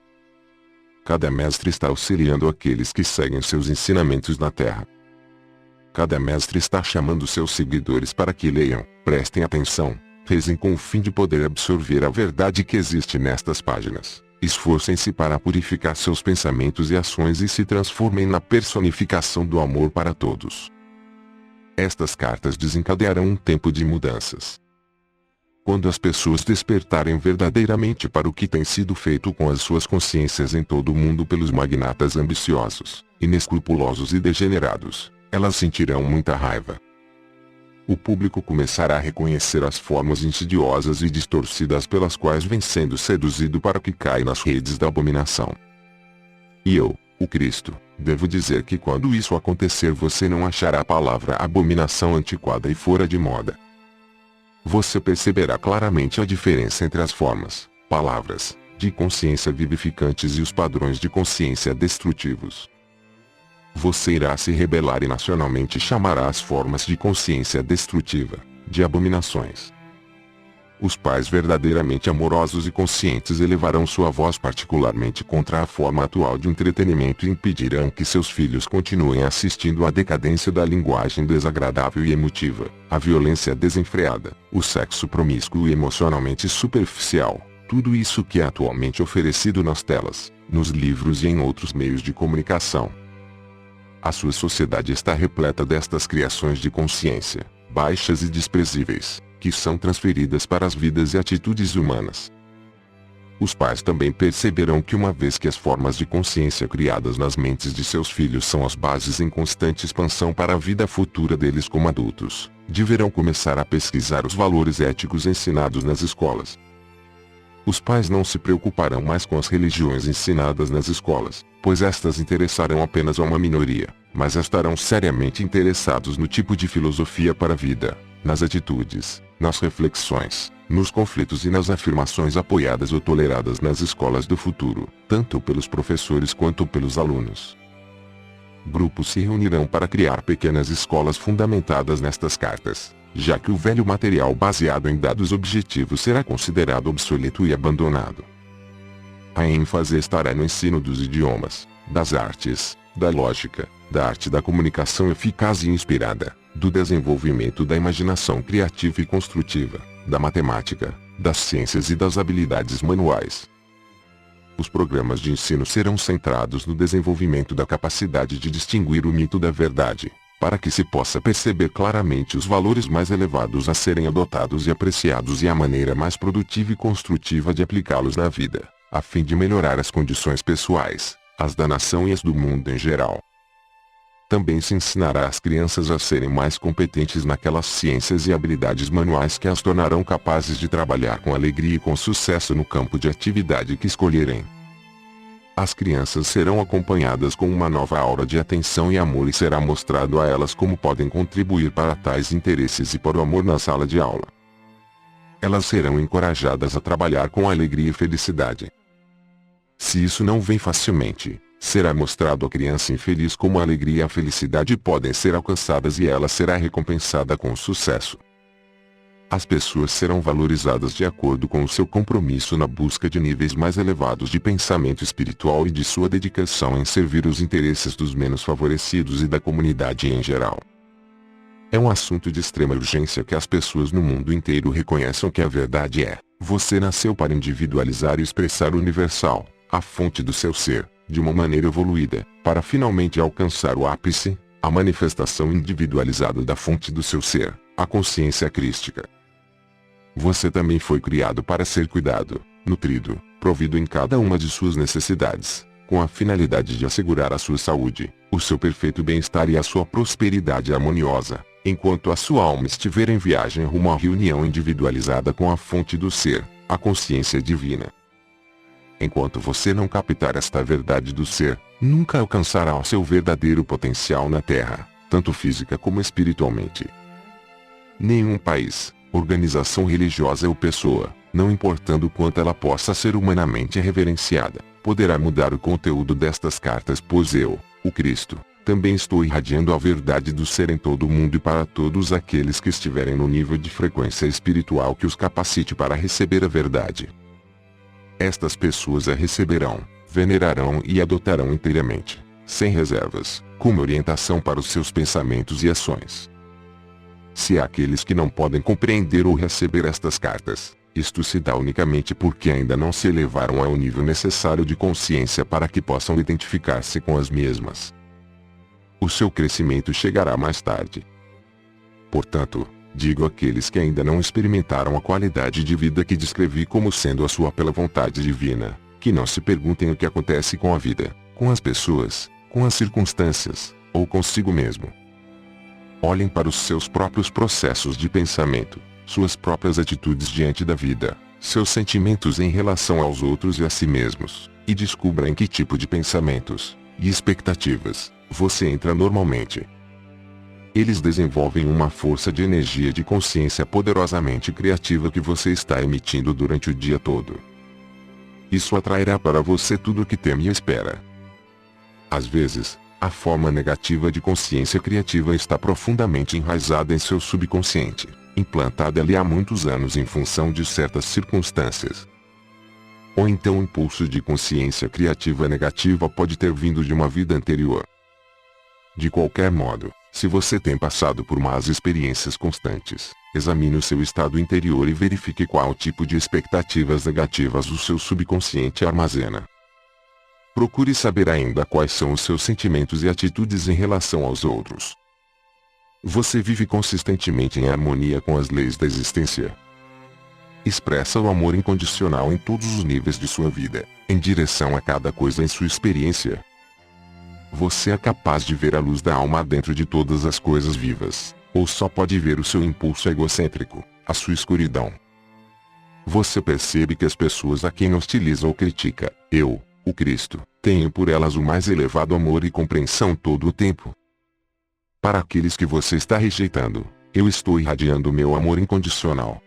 Cada mestre está auxiliando aqueles que seguem seus ensinamentos na Terra. Cada mestre está chamando seus seguidores para que leiam, prestem atenção, rezem com o fim de poder absorver a verdade que existe nestas páginas. Esforcem-se para purificar seus pensamentos e ações e se transformem na personificação do amor para todos. Estas cartas desencadearão um tempo de mudanças. Quando as pessoas despertarem verdadeiramente para o que tem sido feito com as suas consciências em todo o mundo pelos magnatas ambiciosos, inescrupulosos e degenerados, elas sentirão muita raiva. O público começará a reconhecer as formas insidiosas e distorcidas pelas quais vem sendo seduzido para que caia nas redes da abominação. E eu, o Cristo, devo dizer que quando isso acontecer você não achará a palavra abominação antiquada e fora de moda. Você perceberá claramente a diferença entre as formas, palavras, de consciência vivificantes e os padrões de consciência destrutivos. Você irá se rebelar e nacionalmente chamará as formas de consciência destrutiva, de abominações. Os pais verdadeiramente amorosos e conscientes elevarão sua voz particularmente contra a forma atual de entretenimento e impedirão que seus filhos continuem assistindo à decadência da linguagem desagradável e emotiva, à violência desenfreada, o sexo promíscuo e emocionalmente superficial, tudo isso que é atualmente oferecido nas telas, nos livros e em outros meios de comunicação. A sua sociedade está repleta destas criações de consciência, baixas e desprezíveis, que são transferidas para as vidas e atitudes humanas. Os pais também perceberão que uma vez que as formas de consciência criadas nas mentes de seus filhos são as bases em constante expansão para a vida futura deles como adultos, deverão começar a pesquisar os valores éticos ensinados nas escolas. Os pais não se preocuparão mais com as religiões ensinadas nas escolas, pois estas interessarão apenas a uma minoria, mas estarão seriamente interessados no tipo de filosofia para a vida, nas atitudes, nas reflexões, nos conflitos e nas afirmações apoiadas ou toleradas nas escolas do futuro, tanto pelos professores quanto pelos alunos. Grupos se reunirão para criar pequenas escolas fundamentadas nestas cartas, já que o velho material baseado em dados objetivos será considerado obsoleto e abandonado. A ênfase estará no ensino dos idiomas, das artes, da lógica, da arte da comunicação eficaz e inspirada, do desenvolvimento da imaginação criativa e construtiva, da matemática, das ciências e das habilidades manuais. Os programas de ensino serão centrados no desenvolvimento da capacidade de distinguir o mito da verdade, para que se possa perceber claramente os valores mais elevados a serem adotados e apreciados e a maneira mais produtiva e construtiva de aplicá-los na vida, a fim de melhorar as condições pessoais, as da nação e as do mundo em geral. Também se ensinará às crianças a serem mais competentes naquelas ciências e habilidades manuais que as tornarão capazes de trabalhar com alegria e com sucesso no campo de atividade que escolherem. As crianças serão acompanhadas com uma nova aura de atenção e amor e será mostrado a elas como podem contribuir para tais interesses e para o amor na sala de aula. Elas serão encorajadas a trabalhar com alegria e felicidade. Se isso não vem facilmente, será mostrado à criança infeliz como a alegria e a felicidade podem ser alcançadas e ela será recompensada com sucesso. As pessoas serão valorizadas de acordo com o seu compromisso na busca de níveis mais elevados de pensamento espiritual e de sua dedicação em servir os interesses dos menos favorecidos e da comunidade em geral. É um assunto de extrema urgência que as pessoas no mundo inteiro reconheçam que a verdade é: você nasceu para individualizar e expressar o universal, a fonte do seu ser, de uma maneira evoluída, para finalmente alcançar o ápice, a manifestação individualizada da fonte do seu ser, a consciência crística. Você também foi criado para ser cuidado, nutrido, provido em cada uma de suas necessidades, com a finalidade de assegurar a sua saúde, o seu perfeito bem-estar e a sua prosperidade harmoniosa, enquanto a sua alma estiver em viagem rumo à reunião individualizada com a fonte do ser, a consciência divina. Enquanto você não captar esta verdade do ser, nunca alcançará o seu verdadeiro potencial na Terra, tanto física como espiritualmente. Nenhum país, organização religiosa ou pessoa, não importando quanto ela possa ser humanamente reverenciada, poderá mudar o conteúdo destas cartas, pois eu, o Cristo, também estou irradiando a verdade do ser em todo o mundo e para todos aqueles que estiverem no nível de frequência espiritual que os capacite para receber a verdade. Estas pessoas a receberão, venerarão e adotarão inteiramente, sem reservas, como orientação para os seus pensamentos e ações. Se há aqueles que não podem compreender ou receber estas cartas, isto se dá unicamente porque ainda não se elevaram ao nível necessário de consciência para que possam identificar-se com as mesmas. O seu crescimento chegará mais tarde. Portanto, digo àqueles que ainda não experimentaram a qualidade de vida que descrevi como sendo a sua pela vontade divina, que não se perguntem o que acontece com a vida, com as pessoas, com as circunstâncias, ou consigo mesmo. Olhem para os seus próprios processos de pensamento, suas próprias atitudes diante da vida, seus sentimentos em relação aos outros e a si mesmos, e descubra em que tipo de pensamentos e expectativas você entra normalmente. Eles desenvolvem uma força de energia de consciência poderosamente criativa que você está emitindo durante o dia todo. Isso atrairá para você tudo o que teme e espera. Às vezes, a forma negativa de consciência criativa está profundamente enraizada em seu subconsciente, implantada ali há muitos anos em função de certas circunstâncias. Ou então o impulso de consciência criativa negativa pode ter vindo de uma vida anterior. De qualquer modo, se você tem passado por más experiências constantes, examine o seu estado interior e verifique qual tipo de expectativas negativas o seu subconsciente armazena. Procure saber ainda quais são os seus sentimentos e atitudes em relação aos outros. Você vive consistentemente em harmonia com as leis da existência. Expressa o amor incondicional em todos os níveis de sua vida, em direção a cada coisa em sua experiência. Você é capaz de ver a luz da alma dentro de todas as coisas vivas, ou só pode ver o seu impulso egocêntrico, a sua escuridão. Você percebe que as pessoas a quem hostiliza ou critica, eu, o Cristo, tenho por elas o mais elevado amor e compreensão todo o tempo. Para aqueles que você está rejeitando, eu estou irradiando meu amor incondicional.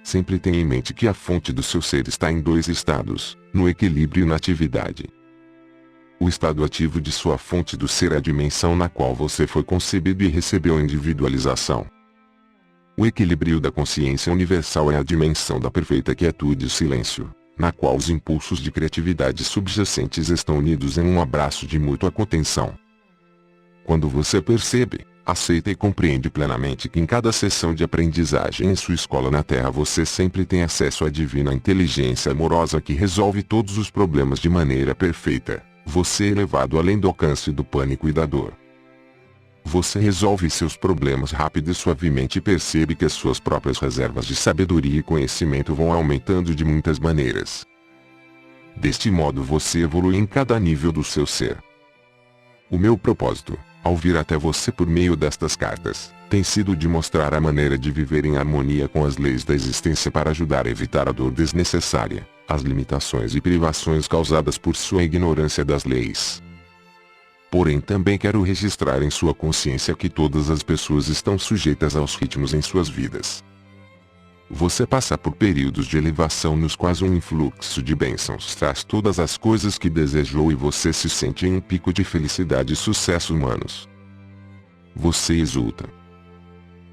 Sempre tenha em mente que a fonte do seu ser está em dois estados, no equilíbrio e na atividade. O estado ativo de sua fonte do ser é a dimensão na qual você foi concebido e recebeu a individualização. O equilíbrio da consciência universal é a dimensão da perfeita quietude e silêncio, na qual os impulsos de criatividade subjacentes estão unidos em um abraço de mútua contenção. Quando você percebe, aceita e compreende plenamente que em cada sessão de aprendizagem em sua escola na Terra você sempre tem acesso à divina inteligência amorosa que resolve todos os problemas de maneira perfeita, você é elevado além do alcance do pânico e da dor. Você resolve seus problemas rápido e suavemente e percebe que as suas próprias reservas de sabedoria e conhecimento vão aumentando de muitas maneiras. Deste modo você evolui em cada nível do seu ser. O meu propósito, ao vir até você por meio destas cartas, tem sido de mostrar a maneira de viver em harmonia com as leis da existência para ajudar a evitar a dor desnecessária, as limitações e privações causadas por sua ignorância das leis. Porém também quero registrar em sua consciência que todas as pessoas estão sujeitas aos ritmos em suas vidas. Você passa por períodos de elevação nos quais um influxo de bênçãos traz todas as coisas que desejou e você se sente em um pico de felicidade e sucesso humanos. Você exulta.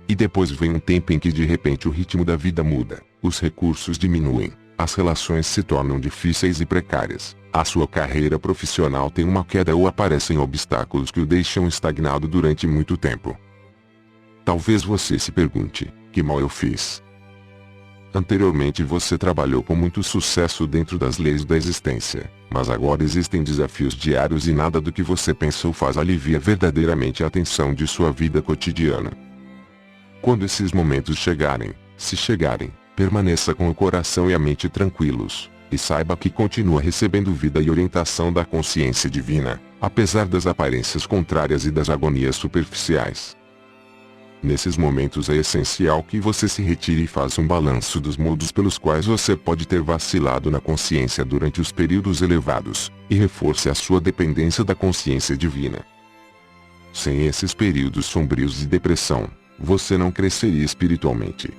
E depois vem um tempo em que de repente o ritmo da vida muda, os recursos diminuem, as relações se tornam difíceis e precárias, a sua carreira profissional tem uma queda ou aparecem obstáculos que o deixam estagnado durante muito tempo. Talvez você se pergunte, que mal eu fiz? Anteriormente você trabalhou com muito sucesso dentro das leis da existência, mas agora existem desafios diários e nada do que você pensa ou faz alivia verdadeiramente a tensão de sua vida cotidiana. Quando esses momentos chegarem, se chegarem, permaneça com o coração e a mente tranquilos, e saiba que continua recebendo vida e orientação da consciência divina, apesar das aparências contrárias e das agonias superficiais. Nesses momentos é essencial que você se retire e faça um balanço dos modos pelos quais você pode ter vacilado na consciência durante os períodos elevados, e reforce a sua dependência da consciência divina. Sem esses períodos sombrios de depressão, você não cresceria espiritualmente.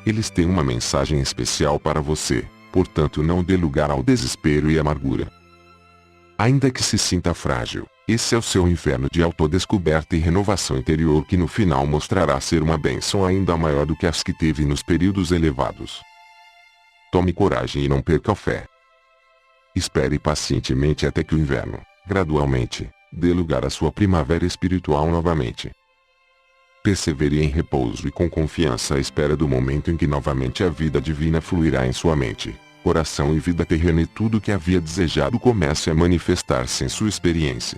Eles têm uma mensagem especial para você, portanto não dê lugar ao desespero e amargura. Ainda que se sinta frágil, esse é o seu inferno de autodescoberta e renovação interior que no final mostrará ser uma bênção ainda maior do que as que teve nos períodos elevados. Tome coragem e não perca a fé. Espere pacientemente até que o inverno, gradualmente, dê lugar à sua primavera espiritual novamente. Persevere em repouso e com confiança à espera do momento em que novamente a vida divina fluirá em sua mente, coração e vida terrena, e tudo que havia desejado comece a manifestar-se em sua experiência.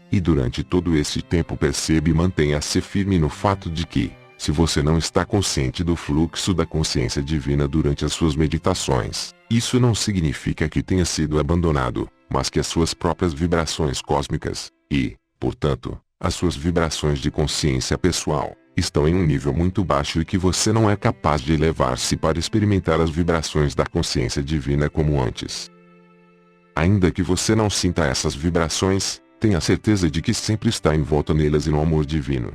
E durante todo esse tempo perceba e mantenha-se firme no fato de que, se você não está consciente do fluxo da consciência divina durante as suas meditações, isso não significa que tenha sido abandonado, mas que as suas próprias vibrações cósmicas, e, portanto, as suas vibrações de consciência pessoal, estão em um nível muito baixo e que você não é capaz de elevar-se para experimentar as vibrações da consciência divina como antes. Ainda que você não sinta essas vibrações, tenha certeza de que sempre está envolto nelas e no amor divino.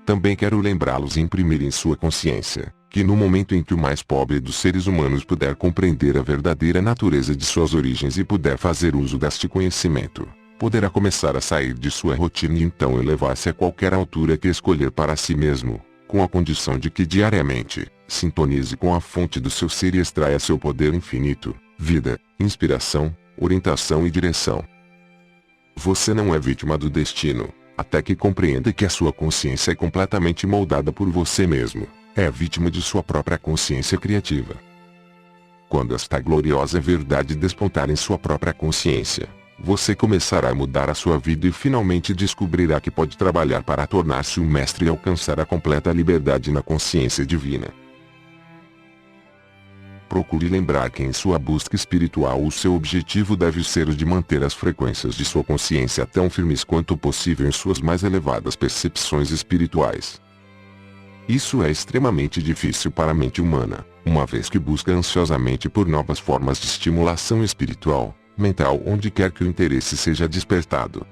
Também quero lembrá-los e imprimir em sua consciência, que no momento em que o mais pobre dos seres humanos puder compreender a verdadeira natureza de suas origens e puder fazer uso deste conhecimento, poderá começar a sair de sua rotina e então elevar-se a qualquer altura que escolher para si mesmo, com a condição de que diariamente, sintonize com a fonte do seu ser e extraia seu poder infinito, vida, inspiração, orientação e direção. Você não é vítima do destino, até que compreenda que a sua consciência é completamente moldada por você mesmo, é vítima de sua própria consciência criativa. Quando esta gloriosa verdade despontar em sua própria consciência, você começará a mudar a sua vida e finalmente descobrirá que pode trabalhar para tornar-se um mestre e alcançar a completa liberdade na consciência divina. Procure lembrar que em sua busca espiritual o seu objetivo deve ser o de manter as frequências de sua consciência tão firmes quanto possível em suas mais elevadas percepções espirituais. Isso é extremamente difícil para a mente humana, uma vez que busca ansiosamente por novas formas de estimulação espiritual, mental, onde quer que o interesse seja despertado.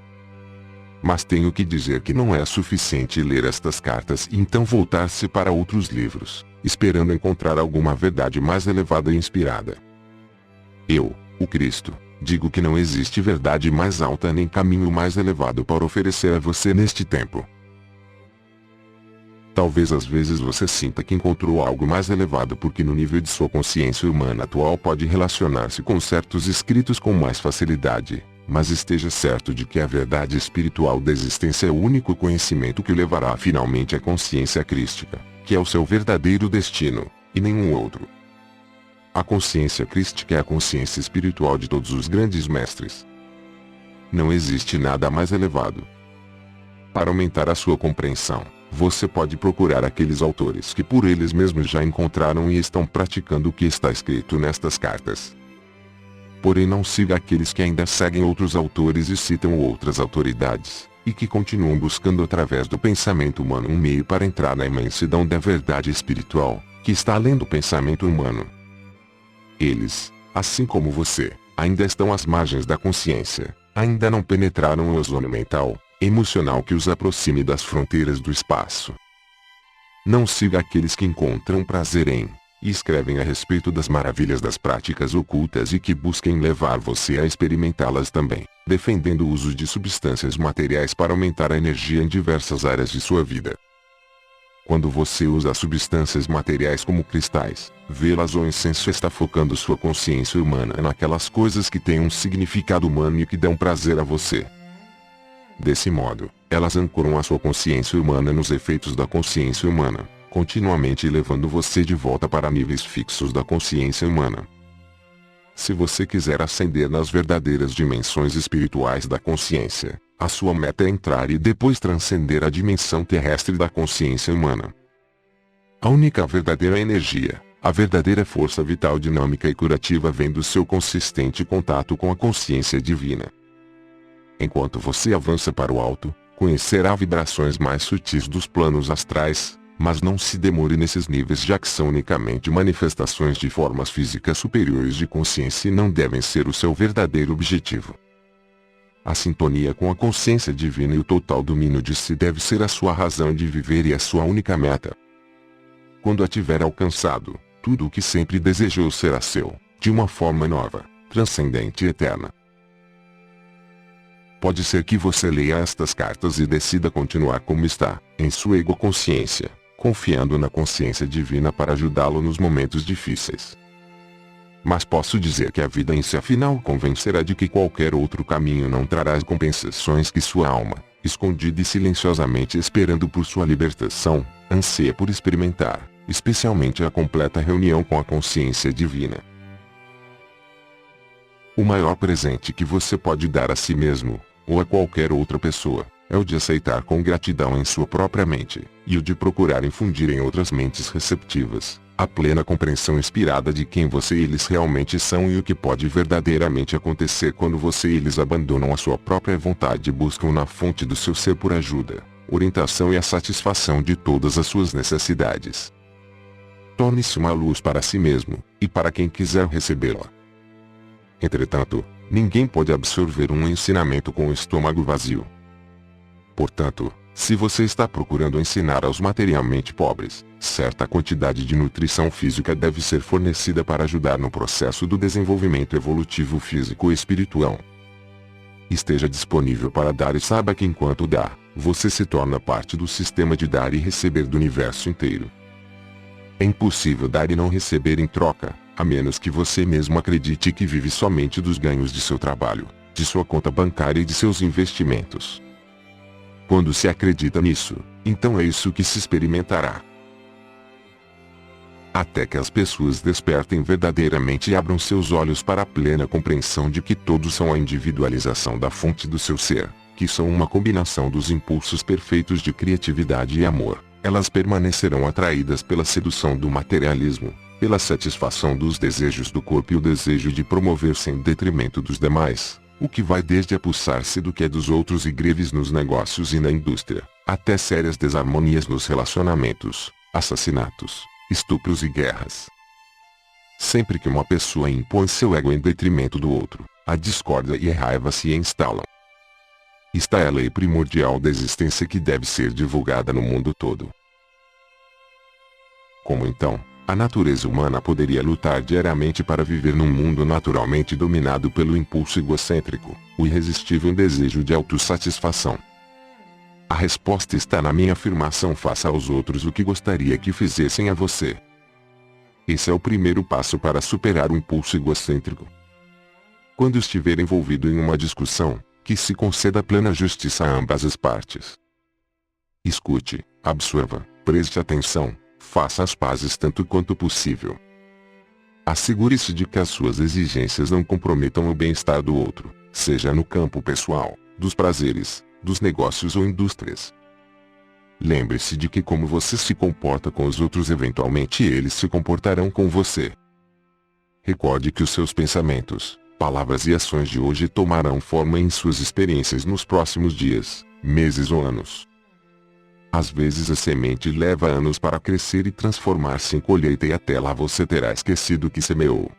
Mas tenho que dizer que não é suficiente ler estas cartas e então voltar-se para outros livros, esperando encontrar alguma verdade mais elevada e inspirada. Eu, o Cristo, digo que não existe verdade mais alta nem caminho mais elevado para oferecer a você neste tempo. Talvez às vezes você sinta que encontrou algo mais elevado porque no nível de sua consciência humana atual pode relacionar-se com certos escritos com mais facilidade, mas esteja certo de que a verdade espiritual da existência é o único conhecimento que o levará finalmente à consciência crística, que é o seu verdadeiro destino, e nenhum outro. A consciência crística é a consciência espiritual de todos os grandes mestres. Não existe nada mais elevado. Para aumentar a sua compreensão, você pode procurar aqueles autores que por eles mesmos já encontraram e estão praticando o que está escrito nestas cartas. Porém não siga aqueles que ainda seguem outros autores e citam outras autoridades, e que continuam buscando através do pensamento humano um meio para entrar na imensidão da verdade espiritual, que está além do pensamento humano. Eles, assim como você, ainda estão às margens da consciência, ainda não penetraram o ozono mental, emocional que os aproxime das fronteiras do espaço. Não siga aqueles que encontram prazer em, e escrevem a respeito das maravilhas das práticas ocultas e que busquem levar você a experimentá-las também, defendendo o uso de substâncias materiais para aumentar a energia em diversas áreas de sua vida. Quando você usa substâncias materiais como cristais, velas ou incenso, está focando sua consciência humana naquelas coisas que têm um significado humano e que dão prazer a você. Desse modo, elas ancoram a sua consciência humana nos efeitos da consciência humana, continuamente levando você de volta para níveis fixos da consciência humana. Se você quiser ascender nas verdadeiras dimensões espirituais da consciência, a sua meta é entrar e depois transcender a dimensão terrestre da consciência humana. A única verdadeira energia, a verdadeira força vital, dinâmica e curativa vem do seu consistente contato com a consciência divina. Enquanto você avança para o alto, conhecerá vibrações mais sutis dos planos astrais, mas não se demore nesses níveis, já que são unicamente manifestações de formas físicas superiores de consciência e não devem ser o seu verdadeiro objetivo. A sintonia com a consciência divina e o total domínio de si deve ser a sua razão de viver e a sua única meta. Quando a tiver alcançado, tudo o que sempre desejou será seu, de uma forma nova, transcendente e eterna. Pode ser que você leia estas cartas e decida continuar como está, em sua egoconsciência, confiando na consciência divina para ajudá-lo nos momentos difíceis. Mas posso dizer que a vida em si afinal convencerá de que qualquer outro caminho não trará as compensações que sua alma, escondida e silenciosamente esperando por sua libertação, anseia por experimentar, especialmente a completa reunião com a consciência divina. O maior presente que você pode dar a si mesmo, ou a qualquer outra pessoa, é o de aceitar com gratidão em sua própria mente, e o de procurar infundir em outras mentes receptivas, a plena compreensão inspirada de quem você e eles realmente são e o que pode verdadeiramente acontecer quando você e eles abandonam a sua própria vontade e buscam na fonte do seu ser por ajuda, orientação e a satisfação de todas as suas necessidades. Torne-se uma luz para si mesmo, e para quem quiser recebê-la. Entretanto, ninguém pode absorver um ensinamento com o estômago vazio. Portanto, se você está procurando ensinar aos materialmente pobres, certa quantidade de nutrição física deve ser fornecida para ajudar no processo do desenvolvimento evolutivo físico e espiritual. Esteja disponível para dar e saiba que enquanto dá, você se torna parte do sistema de dar e receber do universo inteiro. É impossível dar e não receber em troca, a menos que você mesmo acredite que vive somente dos ganhos de seu trabalho, de sua conta bancária e de seus investimentos. Quando se acredita nisso, então é isso que se experimentará. Até que as pessoas despertem verdadeiramente e abram seus olhos para a plena compreensão de que todos são a individualização da fonte do seu ser, que são uma combinação dos impulsos perfeitos de criatividade e amor, elas permanecerão atraídas pela sedução do materialismo, pela satisfação dos desejos do corpo e o desejo de promover-se em detrimento dos demais, o que vai desde apossar-se do que é dos outros e greves nos negócios e na indústria, até sérias desarmonias nos relacionamentos, assassinatos, estupros e guerras. Sempre que uma pessoa impõe seu ego em detrimento do outro, a discórdia e a raiva se instalam. Esta é a lei primordial da existência que deve ser divulgada no mundo todo. Como então, a natureza humana poderia lutar diariamente para viver num mundo naturalmente dominado pelo impulso egocêntrico, o irresistível desejo de autossatisfação? A resposta está na minha afirmação: faça aos outros o que gostaria que fizessem a você. Esse é o primeiro passo para superar o impulso egocêntrico. Quando estiver envolvido em uma discussão, que se conceda plena justiça a ambas as partes. Escute, absorva, preste atenção, faça as pazes tanto quanto possível. Assegure-se de que as suas exigências não comprometam o bem-estar do outro, seja no campo pessoal, dos prazeres, dos negócios ou indústrias. Lembre-se de que como você se comporta com os outros, eventualmente eles se comportarão com você. Recorde que os seus pensamentos, palavras e ações de hoje tomarão forma em suas experiências nos próximos dias, meses ou anos. Às vezes a semente leva anos para crescer e transformar-se em colheita, e até lá você terá esquecido o que semeou.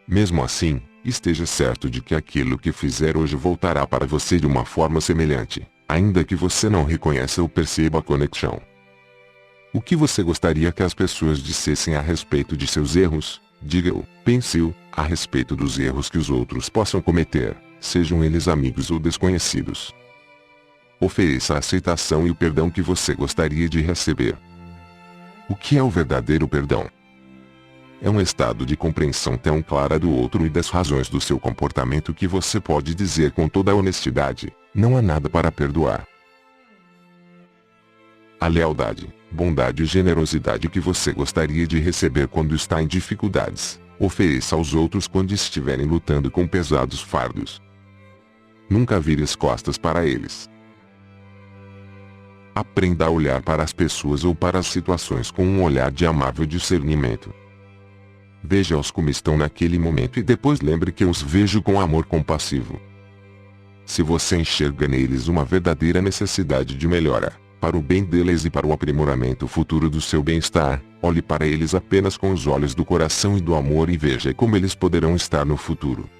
Mesmo assim, esteja certo de que aquilo que fizer hoje voltará para você de uma forma semelhante, ainda que você não reconheça ou perceba a conexão. O que você gostaria que as pessoas dissessem a respeito de seus erros? Diga-o, pense-o, a respeito dos erros que os outros possam cometer, sejam eles amigos ou desconhecidos. Ofereça a aceitação e o perdão que você gostaria de receber. O que é o verdadeiro perdão? É um estado de compreensão tão clara do outro e das razões do seu comportamento que você pode dizer com toda a honestidade: não há nada para perdoar. A lealdade, bondade e generosidade que você gostaria de receber quando está em dificuldades, ofereça aos outros quando estiverem lutando com pesados fardos. Nunca vire as costas para eles. Aprenda a olhar para as pessoas ou para as situações com um olhar de amável discernimento. Veja-os como estão naquele momento e depois lembre que eu os vejo com amor compassivo. Se você enxerga neles uma verdadeira necessidade de melhora, para o bem deles e para o aprimoramento futuro do seu bem-estar, olhe para eles apenas com os olhos do coração e do amor e veja como eles poderão estar no futuro.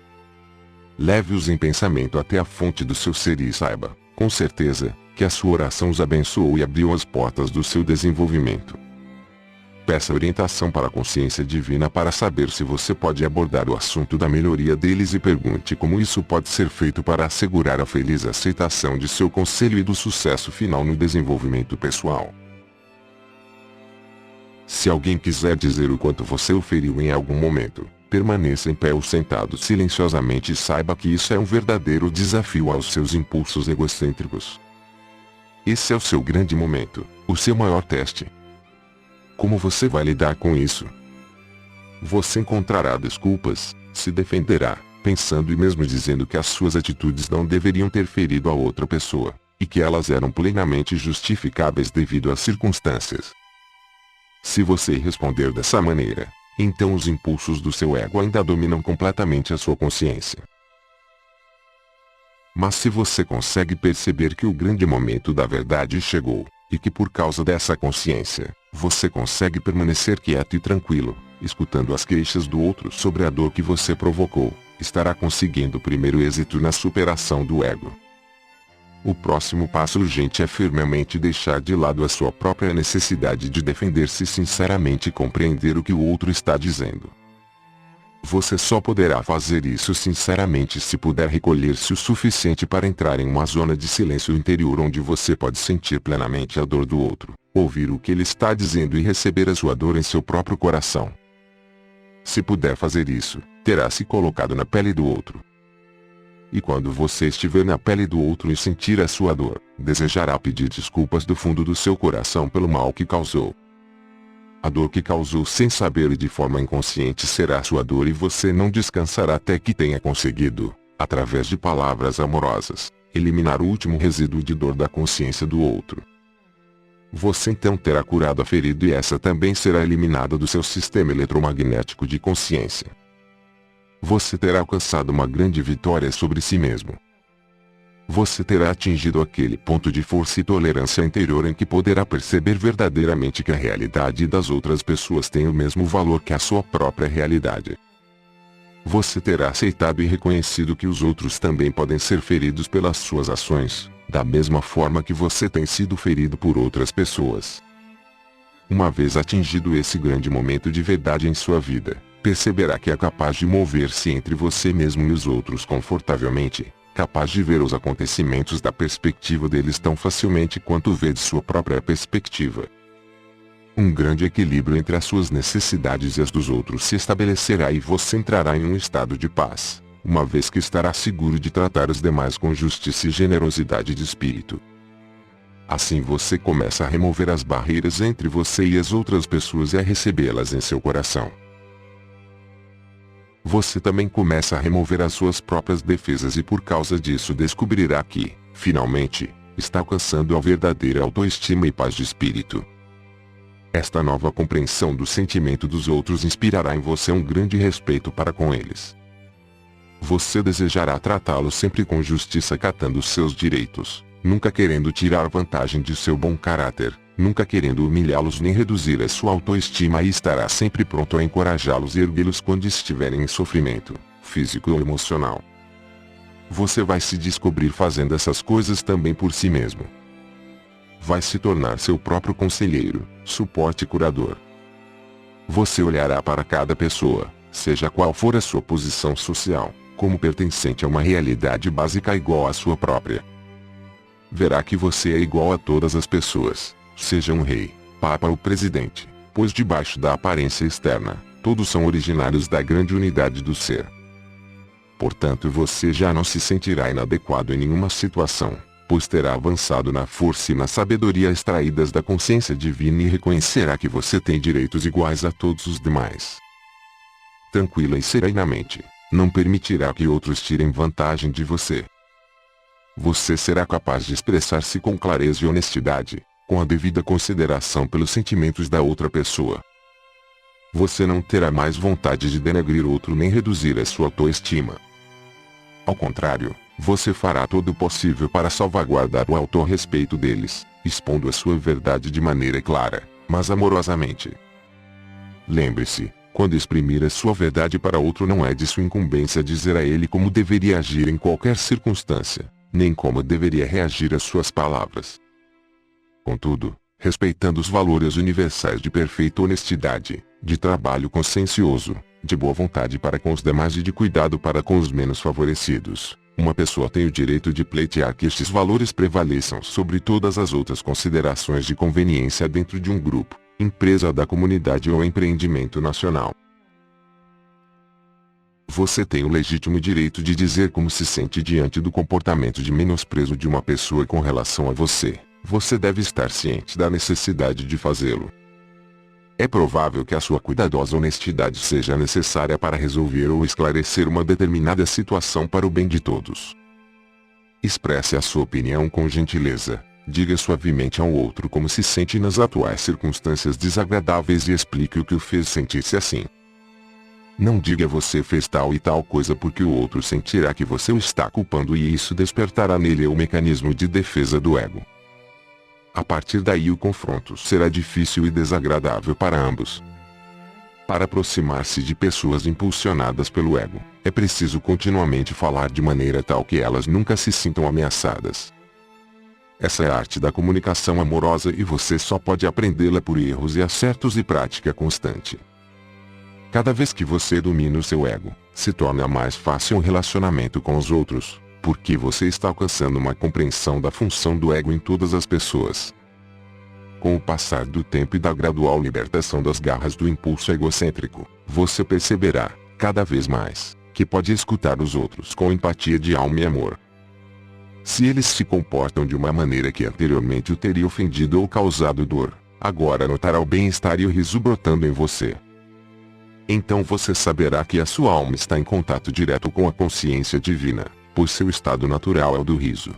Leve-os em pensamento até a fonte do seu ser e saiba, com certeza, que a sua oração os abençoou e abriu as portas do seu desenvolvimento. Peça orientação para a consciência divina para saber se você pode abordar o assunto da melhoria deles e pergunte como isso pode ser feito para assegurar a feliz aceitação de seu conselho e do sucesso final no desenvolvimento pessoal. Se alguém quiser dizer o quanto você o feriu em algum momento, Permaneça em pé ou sentado silenciosamente e saiba que isso é um verdadeiro desafio aos seus impulsos egocêntricos. Esse é o seu grande momento, o seu maior teste. Como você vai lidar com isso? Você encontrará desculpas, se defenderá, pensando e mesmo dizendo que as suas atitudes não deveriam ter ferido a outra pessoa, e que elas eram plenamente justificáveis devido às circunstâncias. Se você responder dessa maneira, então os impulsos do seu ego ainda dominam completamente a sua consciência. Mas se você consegue perceber que o grande momento da verdade chegou, e que por causa dessa consciência, você consegue permanecer quieto e tranquilo, escutando as queixas do outro sobre a dor que você provocou, estará conseguindo o primeiro êxito na superação do ego. O próximo passo urgente é firmemente deixar de lado a sua própria necessidade de defender-se sinceramente e compreender o que o outro está dizendo. Você só poderá fazer isso sinceramente se puder recolher-se o suficiente para entrar em uma zona de silêncio interior onde você pode sentir plenamente a dor do outro, ouvir o que ele está dizendo e receber a sua dor em seu próprio coração. Se puder fazer isso, terá se colocado na pele do outro. E quando você estiver na pele do outro e sentir a sua dor, desejará pedir desculpas do fundo do seu coração pelo mal que causou. A dor que causou sem saber e de forma inconsciente será sua dor e você não descansará até que tenha conseguido, através de palavras amorosas, eliminar o último resíduo de dor da consciência do outro. Você então terá curado a ferida e essa também será eliminada do seu sistema eletromagnético de consciência. Você terá alcançado uma grande vitória sobre si mesmo. Você terá atingido aquele ponto de força e tolerância interior em que poderá perceber verdadeiramente que a realidade das outras pessoas tem o mesmo valor que a sua própria realidade. Você terá aceitado e reconhecido que os outros também podem ser feridos pelas suas ações, da mesma forma que você tem sido ferido por outras pessoas. Uma vez atingido esse grande momento de verdade em sua vida, perceberá que é capaz de mover-se entre você mesmo e os outros confortavelmente, capaz de ver os acontecimentos da perspectiva deles tão facilmente quanto vê de sua própria perspectiva. Um grande equilíbrio entre as suas necessidades e as dos outros se estabelecerá e você entrará em um estado de paz, uma vez que estará seguro de tratar os demais com justiça e generosidade de espírito. Assim você começa a remover as barreiras entre você e as outras pessoas e a recebê-las em seu coração. Você também começa a remover as suas próprias defesas e por causa disso descobrirá que, finalmente, está alcançando a verdadeira autoestima e paz de espírito. Esta nova compreensão do sentimento dos outros inspirará em você um grande respeito para com eles. Você desejará tratá-los sempre com justiça acatando seus direitos, nunca querendo tirar vantagem de seu bom caráter, nunca querendo humilhá-los nem reduzir a sua autoestima e estará sempre pronto a encorajá-los e erguê-los quando estiverem em sofrimento, físico ou emocional. Você vai se descobrir fazendo essas coisas também por si mesmo. Vai se tornar seu próprio conselheiro, suporte e curador. Você olhará para cada pessoa, seja qual for a sua posição social, como pertencente a uma realidade básica igual à sua própria. Verá que você é igual a todas as pessoas, seja um rei, papa ou presidente, pois debaixo da aparência externa, todos são originários da grande unidade do ser. Portanto você já não se sentirá inadequado em nenhuma situação, pois terá avançado na força e na sabedoria extraídas da consciência divina e reconhecerá que você tem direitos iguais a todos os demais. Tranquila e serenamente, não permitirá que outros tirem vantagem de você. Você será capaz de expressar-se com clareza e honestidade, com a devida consideração pelos sentimentos da outra pessoa. Você não terá mais vontade de denegrir outro nem reduzir a sua autoestima. Ao contrário, você fará todo o possível para salvaguardar o autorrespeito deles, expondo a sua verdade de maneira clara, mas amorosamente. Lembre-se, quando exprimir a sua verdade para outro não é de sua incumbência dizer a ele como deveria agir em qualquer circunstância, nem como deveria reagir às suas palavras. Contudo, respeitando os valores universais de perfeita honestidade, de trabalho consciencioso, de boa vontade para com os demais e de cuidado para com os menos favorecidos, uma pessoa tem o direito de pleitear que estes valores prevaleçam sobre todas as outras considerações de conveniência dentro de um grupo, empresa da comunidade ou empreendimento nacional. Você tem o legítimo direito de dizer como se sente diante do comportamento de menosprezo de uma pessoa com relação a você. Você deve estar ciente da necessidade de fazê-lo. É provável que a sua cuidadosa honestidade seja necessária para resolver ou esclarecer uma determinada situação para o bem de todos. Expresse a sua opinião com gentileza. Diga suavemente ao outro como se sente nas atuais circunstâncias desagradáveis e explique o que o fez sentir-se assim. Não diga você fez tal e tal coisa porque o outro sentirá que você o está culpando e isso despertará nele o mecanismo de defesa do ego. A partir daí o confronto será difícil e desagradável para ambos. Para aproximar-se de pessoas impulsionadas pelo ego, é preciso continuamente falar de maneira tal que elas nunca se sintam ameaçadas. Essa é a arte da comunicação amorosa e você só pode aprendê-la por erros e acertos e prática constante. Cada vez que você domina o seu ego, se torna mais fácil um relacionamento com os outros, porque você está alcançando uma compreensão da função do ego em todas as pessoas. Com o passar do tempo e da gradual libertação das garras do impulso egocêntrico, você perceberá, cada vez mais, que pode escutar os outros com empatia de alma e amor. Se eles se comportam de uma maneira que anteriormente o teria ofendido ou causado dor, agora notará o bem-estar e o riso brotando em você. Então você saberá que a sua alma está em contato direto com a consciência divina, pois seu estado natural é o do riso.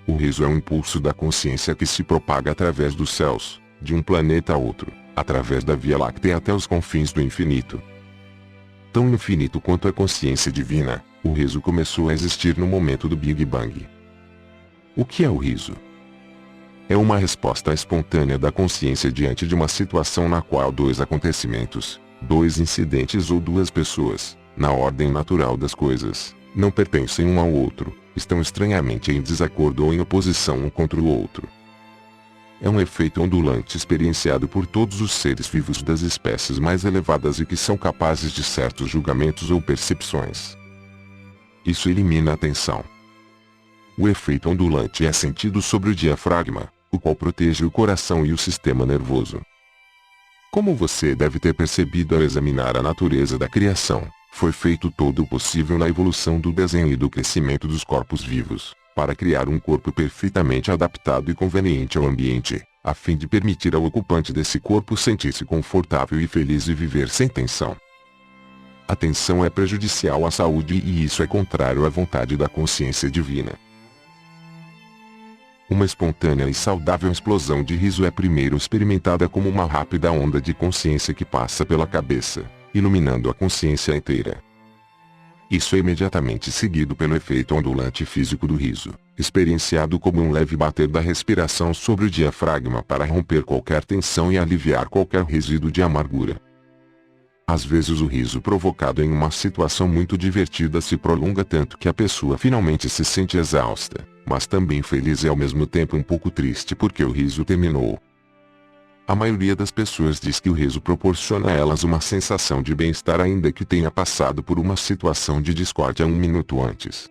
O riso é um impulso da consciência que se propaga através dos céus, de um planeta a outro, através da Via Láctea até os confins do infinito. Tão infinito quanto a consciência divina, o riso começou a existir no momento do Big Bang. O que é o riso? É uma resposta espontânea da consciência diante de uma situação na qual dois acontecimentos, dois incidentes ou duas pessoas, na ordem natural das coisas, não pertencem um ao outro, estão estranhamente em desacordo ou em oposição um contra o outro. É um efeito ondulante experienciado por todos os seres vivos das espécies mais elevadas e que são capazes de certos julgamentos ou percepções. Isso elimina a tensão. O efeito ondulante é sentido sobre o diafragma, o qual protege o coração e o sistema nervoso. Como você deve ter percebido ao examinar a natureza da criação, foi feito todo o possível na evolução do desenho e do crescimento dos corpos vivos, para criar um corpo perfeitamente adaptado e conveniente ao ambiente, a fim de permitir ao ocupante desse corpo sentir-se confortável e feliz e viver sem tensão. A tensão é prejudicial à saúde e isso é contrário à vontade da consciência divina. Uma espontânea e saudável explosão de riso é primeiro experimentada como uma rápida onda de consciência que passa pela cabeça, iluminando a consciência inteira. Isso é imediatamente seguido pelo efeito ondulante físico do riso, experienciado como um leve bater da respiração sobre o diafragma para romper qualquer tensão e aliviar qualquer resíduo de amargura. Às vezes o riso provocado em uma situação muito divertida se prolonga tanto que a pessoa finalmente se sente exausta, mas também feliz e ao mesmo tempo um pouco triste porque o riso terminou. A maioria das pessoas diz que o riso proporciona a elas uma sensação de bem-estar ainda que tenha passado por uma situação de discórdia um minuto antes.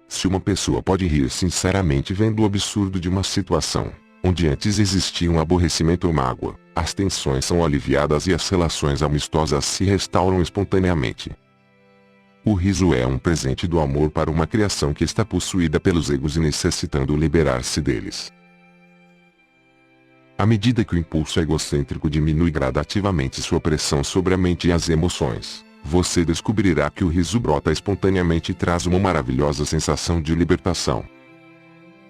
Se uma pessoa pode rir sinceramente vendo o absurdo de uma situação, onde antes existia um aborrecimento ou mágoa, as tensões são aliviadas e as relações amistosas se restauram espontaneamente. O riso é um presente do amor para uma criação que está possuída pelos egos e necessitando liberar-se deles. À medida que o impulso egocêntrico diminui gradativamente sua pressão sobre a mente e as emoções, você descobrirá que o riso brota espontaneamente e traz uma maravilhosa sensação de libertação.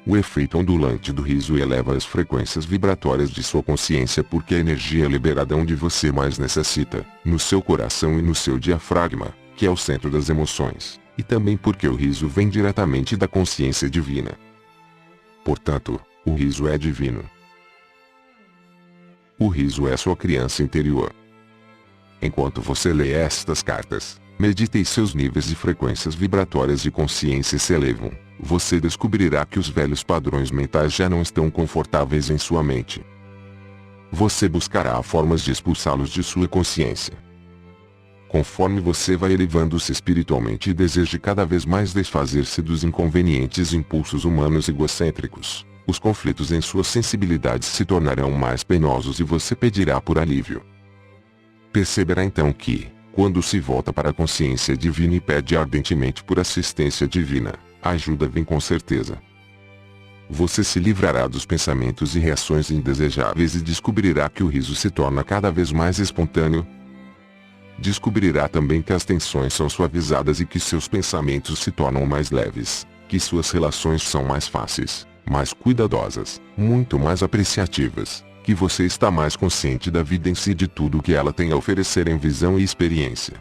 O efeito ondulante do riso eleva as frequências vibratórias de sua consciência porque a energia é liberada onde você mais necessita, no seu coração e no seu diafragma, que é o centro das emoções, e também porque o riso vem diretamente da consciência divina. Portanto, o riso é divino. O riso é sua criança interior. Enquanto você lê estas cartas, medite e seus níveis de frequências vibratórias de consciência se elevam, você descobrirá que os velhos padrões mentais já não estão confortáveis em sua mente. Você buscará formas de expulsá-los de sua consciência. Conforme você vai elevando-se espiritualmente e deseje cada vez mais desfazer-se dos inconvenientes impulsos humanos egocêntricos, os conflitos em sua sensibilidade se tornarão mais penosos e você pedirá por alívio. Perceberá então que, Quando se volta para a consciência divina e pede ardentemente por assistência divina, a ajuda vem com certeza. Você se livrará dos pensamentos e reações indesejáveis e descobrirá que o riso se torna cada vez mais espontâneo. Descobrirá também que as tensões são suavizadas e que seus pensamentos se tornam mais leves, que suas relações são mais fáceis, mais cuidadosas, muito mais apreciativas, que você está mais consciente da vida em si e de tudo o que ela tem a oferecer em visão e experiência.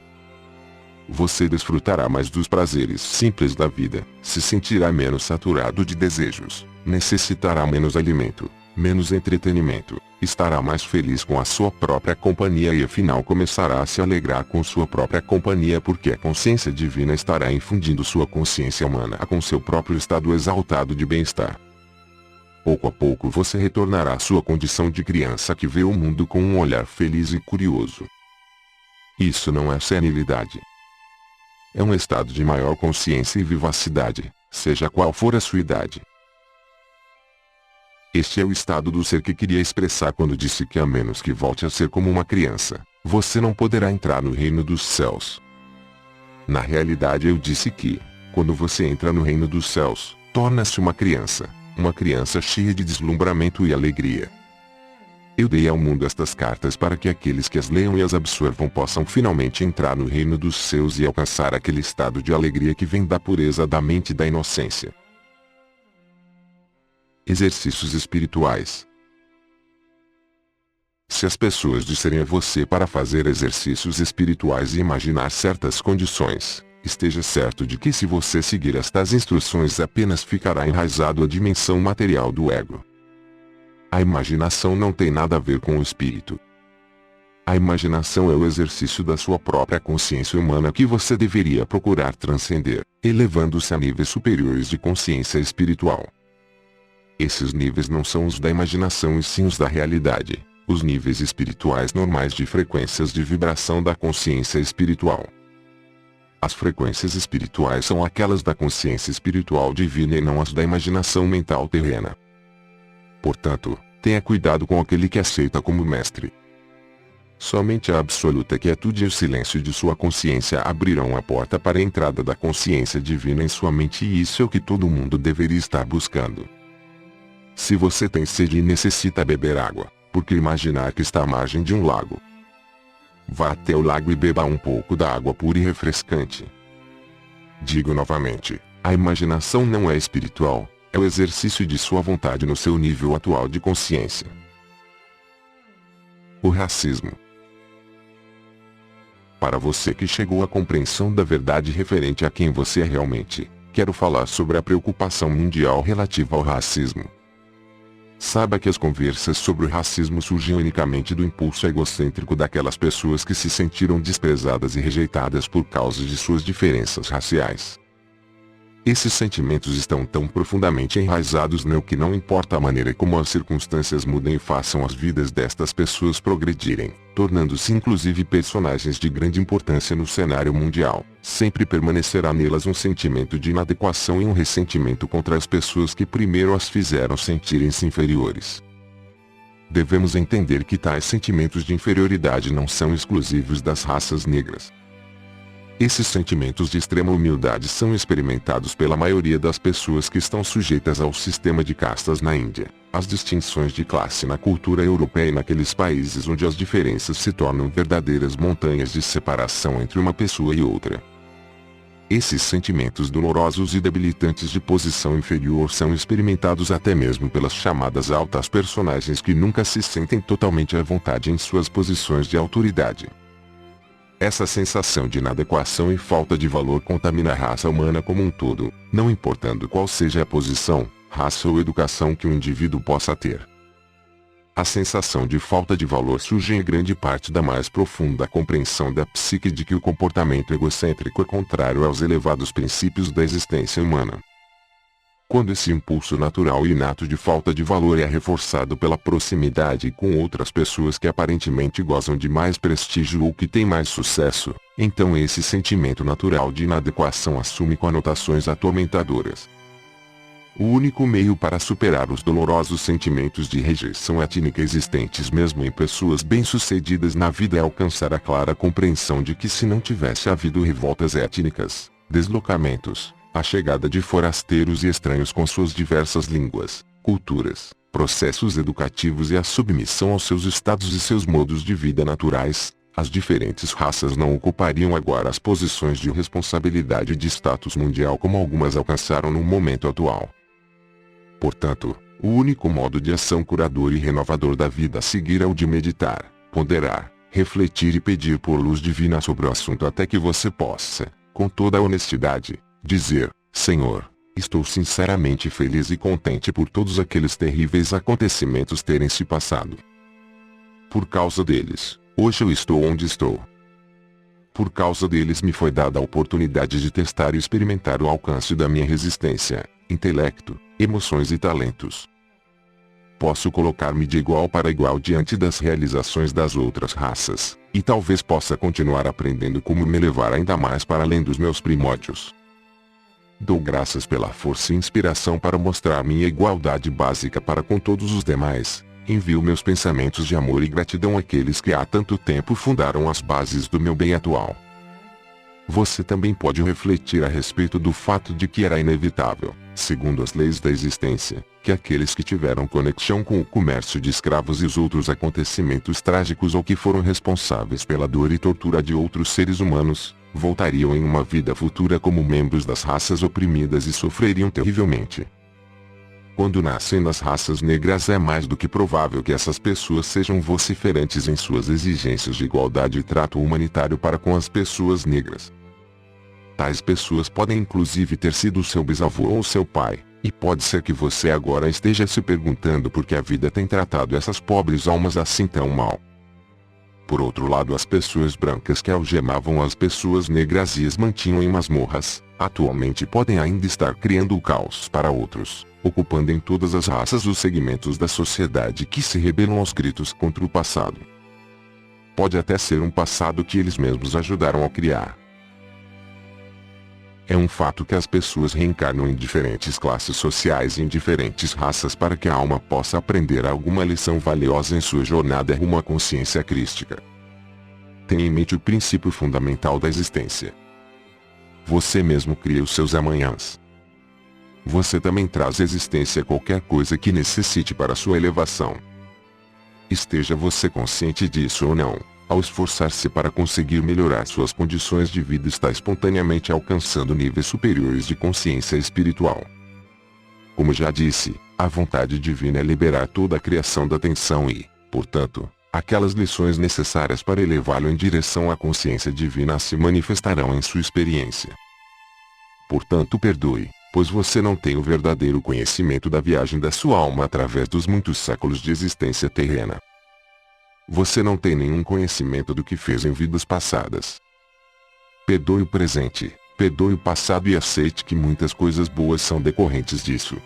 Você desfrutará mais dos prazeres simples da vida, se sentirá menos saturado de desejos, necessitará menos alimento, menos entretenimento, estará mais feliz com a sua própria companhia e afinal começará a se alegrar com sua própria companhia porque a consciência divina estará infundindo sua consciência humana com seu próprio estado exaltado de bem-estar. Pouco a pouco você retornará à sua condição de criança que vê o mundo com um olhar feliz e curioso. Isso não é senilidade. É um estado de maior consciência e vivacidade, seja qual for a sua idade. Este é o estado do ser que queria expressar quando disse que a menos que volte a ser como uma criança, você não poderá entrar no reino dos céus. Na realidade eu disse que, quando você entra no reino dos céus, torna-se uma criança cheia de deslumbramento e alegria. Eu dei ao mundo estas cartas para que aqueles que as leiam e as absorvam possam finalmente entrar no reino dos céus e alcançar aquele estado de alegria que vem da pureza da mente e da inocência. Exercícios espirituais. Se as pessoas disserem a você para fazer exercícios espirituais e imaginar certas condições, esteja certo de que se você seguir estas instruções apenas ficará enraizado à dimensão material do ego. A imaginação não tem nada a ver com o espírito. A imaginação é o exercício da sua própria consciência humana que você deveria procurar transcender, elevando-se a níveis superiores de consciência espiritual. Esses níveis não são os da imaginação e sim os da realidade, os níveis espirituais normais de frequências de vibração da consciência espiritual. As frequências espirituais são aquelas da consciência espiritual divina e não as da imaginação mental terrena. Portanto, tenha cuidado com aquele que aceita como mestre. Somente a absoluta quietude e o silêncio de sua consciência abrirão a porta para a entrada da consciência divina em sua mente e isso é o que todo mundo deveria estar buscando. Se você tem sede e necessita beber água, por que imaginar que está à margem de um lago? Vá até o lago e beba um pouco da água pura e refrescante. Digo novamente, a imaginação não é espiritual, é o exercício de sua vontade no seu nível atual de consciência. O racismo. Para você que chegou à compreensão da verdade referente a quem você é realmente, quero falar sobre a preocupação mundial relativa ao racismo. Saiba que as conversas sobre o racismo surgem unicamente do impulso egocêntrico daquelas pessoas que se sentiram desprezadas e rejeitadas por causa de suas diferenças raciais. Esses sentimentos estão tão profundamente enraizados nele que não importa a maneira como as circunstâncias mudem e façam as vidas destas pessoas progredirem, tornando-se inclusive personagens de grande importância no cenário mundial, sempre permanecerá nelas um sentimento de inadequação e um ressentimento contra as pessoas que primeiro as fizeram sentirem-se inferiores. Devemos entender que tais sentimentos de inferioridade não são exclusivos das raças negras. Esses sentimentos de extrema humildade são experimentados pela maioria das pessoas que estão sujeitas ao sistema de castas na Índia, as distinções de classe na cultura europeia e naqueles países onde as diferenças se tornam verdadeiras montanhas de separação entre uma pessoa e outra. Esses sentimentos dolorosos e debilitantes de posição inferior são experimentados até mesmo pelas chamadas altas personagens que nunca se sentem totalmente à vontade em suas posições de autoridade. Essa sensação de inadequação e falta de valor contamina a raça humana como um todo, não importando qual seja a posição, raça ou educação que o indivíduo possa ter. A sensação de falta de valor surge em grande parte da mais profunda compreensão da psique de que o comportamento egocêntrico é contrário aos elevados princípios da existência humana. Quando esse impulso natural e inato de falta de valor é reforçado pela proximidade com outras pessoas que aparentemente gozam de mais prestígio ou que têm mais sucesso, então esse sentimento natural de inadequação assume conotações atormentadoras. O único meio para superar os dolorosos sentimentos de rejeição étnica existentes mesmo em pessoas bem-sucedidas na vida é alcançar a clara compreensão de que se não tivesse havido revoltas étnicas, deslocamentos, a chegada de forasteiros e estranhos com suas diversas línguas, culturas, processos educativos e a submissão aos seus estados e seus modos de vida naturais, as diferentes raças não ocupariam agora as posições de responsabilidade e de status mundial como algumas alcançaram no momento atual. Portanto, o único modo de ação curador e renovador da vida a seguir é o de meditar, ponderar, refletir e pedir por luz divina sobre o assunto até que você possa, com toda a honestidade, dizer: Senhor, estou sinceramente feliz e contente por todos aqueles terríveis acontecimentos terem se passado. Por causa deles, hoje eu estou onde estou. Por causa deles me foi dada a oportunidade de testar e experimentar o alcance da minha resistência, intelecto, emoções e talentos. Posso colocar-me de igual para igual diante das realizações das outras raças, e talvez possa continuar aprendendo como me levar ainda mais para além dos meus primórdios. Dou graças pela força e inspiração para mostrar minha igualdade básica para com todos os demais. Envio meus pensamentos de amor e gratidão àqueles que há tanto tempo fundaram as bases do meu bem atual. Você também pode refletir a respeito do fato de que era inevitável, segundo as leis da existência, que aqueles que tiveram conexão com o comércio de escravos e os outros acontecimentos trágicos ou que foram responsáveis pela dor e tortura de outros seres humanos, voltariam em uma vida futura como membros das raças oprimidas e sofreriam terrivelmente. Quando nascem nas raças negras é mais do que provável que essas pessoas sejam vociferantes em suas exigências de igualdade e trato humanitário para com as pessoas negras. Tais pessoas podem inclusive ter sido seu bisavô ou seu pai, e pode ser que você agora esteja se perguntando por que a vida tem tratado essas pobres almas assim tão mal. Por outro lado, as pessoas brancas que algemavam as pessoas negras e as mantinham em masmorras, atualmente podem ainda estar criando o caos para outros, ocupando em todas as raças os segmentos da sociedade que se rebelam aos gritos contra o passado. Pode até ser um passado que eles mesmos ajudaram a criar. É um fato que as pessoas reencarnam em diferentes classes sociais e em diferentes raças para que a alma possa aprender alguma lição valiosa em sua jornada rumo à consciência crística. Tenha em mente o princípio fundamental da existência. Você mesmo cria os seus amanhãs. Você também traz à existência qualquer coisa que necessite para sua elevação. Esteja você consciente disso ou não, ao esforçar-se para conseguir melhorar suas condições de vida está espontaneamente alcançando níveis superiores de consciência espiritual. Como já disse, a vontade divina é liberar toda a criação da tensão e, portanto, aquelas lições necessárias para elevá-lo em direção à consciência divina se manifestarão em sua experiência. Portanto, perdoe, pois você não tem o verdadeiro conhecimento da viagem da sua alma através dos muitos séculos de existência terrena. Você não tem nenhum conhecimento do que fez em vidas passadas. Perdoe o presente, perdoe o passado e aceite que muitas coisas boas são decorrentes disso.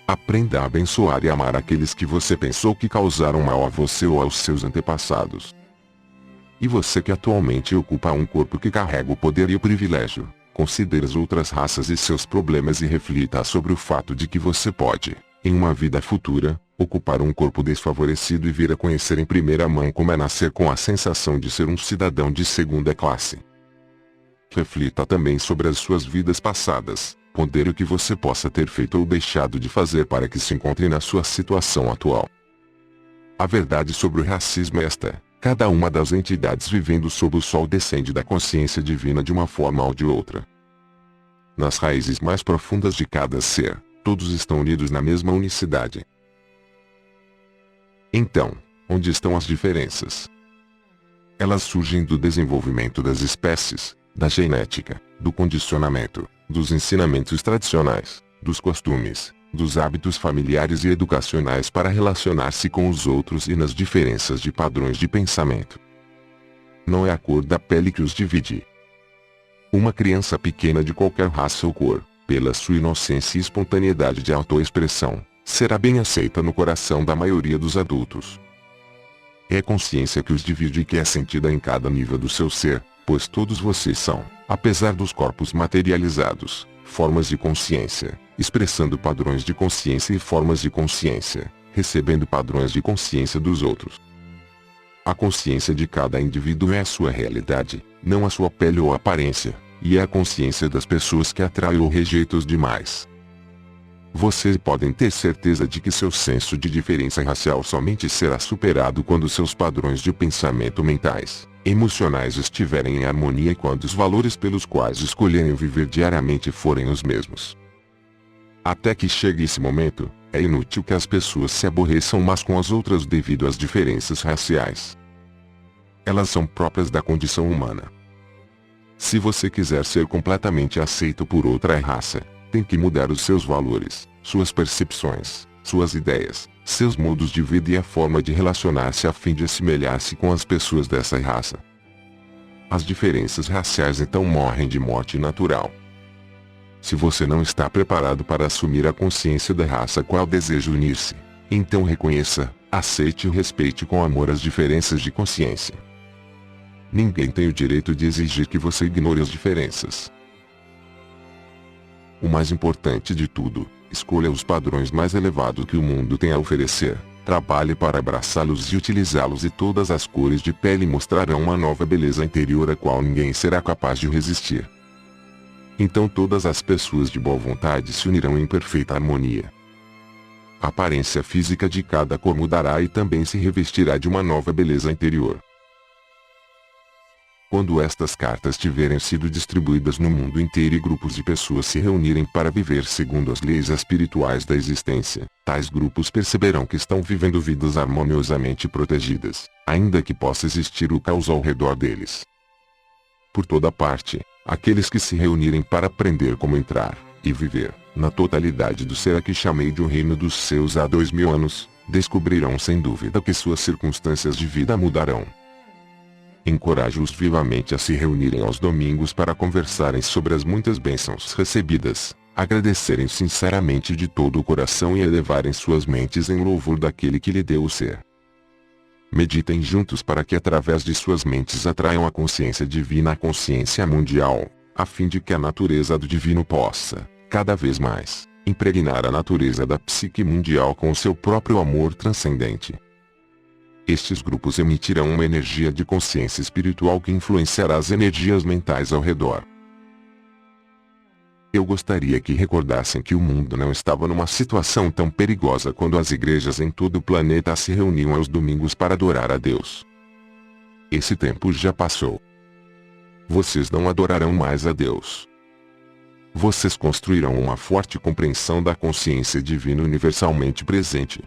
Aprenda a abençoar e amar aqueles que você pensou que causaram mal a você ou aos seus antepassados. E você que atualmente ocupa um corpo que carrega o poder e o privilégio, considere as outras raças e seus problemas e reflita sobre o fato de que você pode, em uma vida futura, ocupar um corpo desfavorecido e vir a conhecer em primeira mão como é nascer com a sensação de ser um cidadão de segunda classe. Reflita também sobre as suas vidas passadas, pondere o que você possa ter feito ou deixado de fazer para que se encontre na sua situação atual. A verdade sobre o racismo é esta: cada uma das entidades vivendo sob o sol descende da consciência divina de uma forma ou de outra. Nas raízes mais profundas de cada ser, todos estão unidos na mesma unicidade. Então, onde estão as diferenças? Elas surgem do desenvolvimento das espécies, da genética, do condicionamento, dos ensinamentos tradicionais, dos costumes, dos hábitos familiares e educacionais para relacionar-se com os outros e nas diferenças de padrões de pensamento. Não é a cor da pele que os divide. Uma criança pequena de qualquer raça ou cor, pela sua inocência e espontaneidade de autoexpressão, será bem aceita no coração da maioria dos adultos. É a consciência que os divide e que é sentida em cada nível do seu ser, pois todos vocês são, apesar dos corpos materializados, formas de consciência, expressando padrões de consciência e formas de consciência, recebendo padrões de consciência dos outros. A consciência de cada indivíduo é a sua realidade, não a sua pele ou aparência, e é a consciência das pessoas que atrai ou rejeita os demais. Vocês podem ter certeza de que seu senso de diferença racial somente será superado quando seus padrões de pensamento mentais, emocionais estiverem em harmonia e quando os valores pelos quais escolherem viver diariamente forem os mesmos. Até que chegue esse momento, é inútil que as pessoas se aborreçam umas com as outras devido às diferenças raciais. Elas são próprias da condição humana. Se você quiser ser completamente aceito por outra raça, tem que mudar os seus valores, suas percepções, suas ideias, seus modos de vida e a forma de relacionar-se a fim de assemelhar-se com as pessoas dessa raça. As diferenças raciais então morrem de morte natural. Se você não está preparado para assumir a consciência da raça a qual deseja unir-se, então reconheça, aceite e respeite com amor as diferenças de consciência. Ninguém tem o direito de exigir que você ignore as diferenças. O mais importante de tudo, escolha os padrões mais elevados que o mundo tem a oferecer, trabalhe para abraçá-los e utilizá-los e todas as cores de pele mostrarão uma nova beleza interior a qual ninguém será capaz de resistir. Então todas as pessoas de boa vontade se unirão em perfeita harmonia. A aparência física de cada cor mudará e também se revestirá de uma nova beleza interior. Quando estas cartas tiverem sido distribuídas no mundo inteiro e grupos de pessoas se reunirem para viver segundo as leis espirituais da existência, tais grupos perceberão que estão vivendo vidas harmoniosamente protegidas, ainda que possa existir o caos ao redor deles. Por toda parte, aqueles que se reunirem para aprender como entrar e viver, na totalidade do ser a que chamei de um reino dos seus há 2000 anos, descobrirão sem dúvida que suas circunstâncias de vida mudarão. Encorajo-os vivamente a se reunirem aos domingos para conversarem sobre as muitas bênçãos recebidas, agradecerem sinceramente de todo o coração e elevarem suas mentes em louvor daquele que lhe deu o ser. Meditem juntos para que através de suas mentes atraiam a consciência divina à consciência mundial, a fim de que a natureza do divino possa, cada vez mais, impregnar a natureza da psique mundial com o seu próprio amor transcendente. Estes grupos emitirão uma energia de consciência espiritual que influenciará as energias mentais ao redor. Eu gostaria que recordassem que o mundo não estava numa situação tão perigosa quando as igrejas em todo o planeta se reuniam aos domingos para adorar a Deus. Esse tempo já passou. Vocês não adorarão mais a Deus. Vocês construirão uma forte compreensão da consciência divina universalmente presente.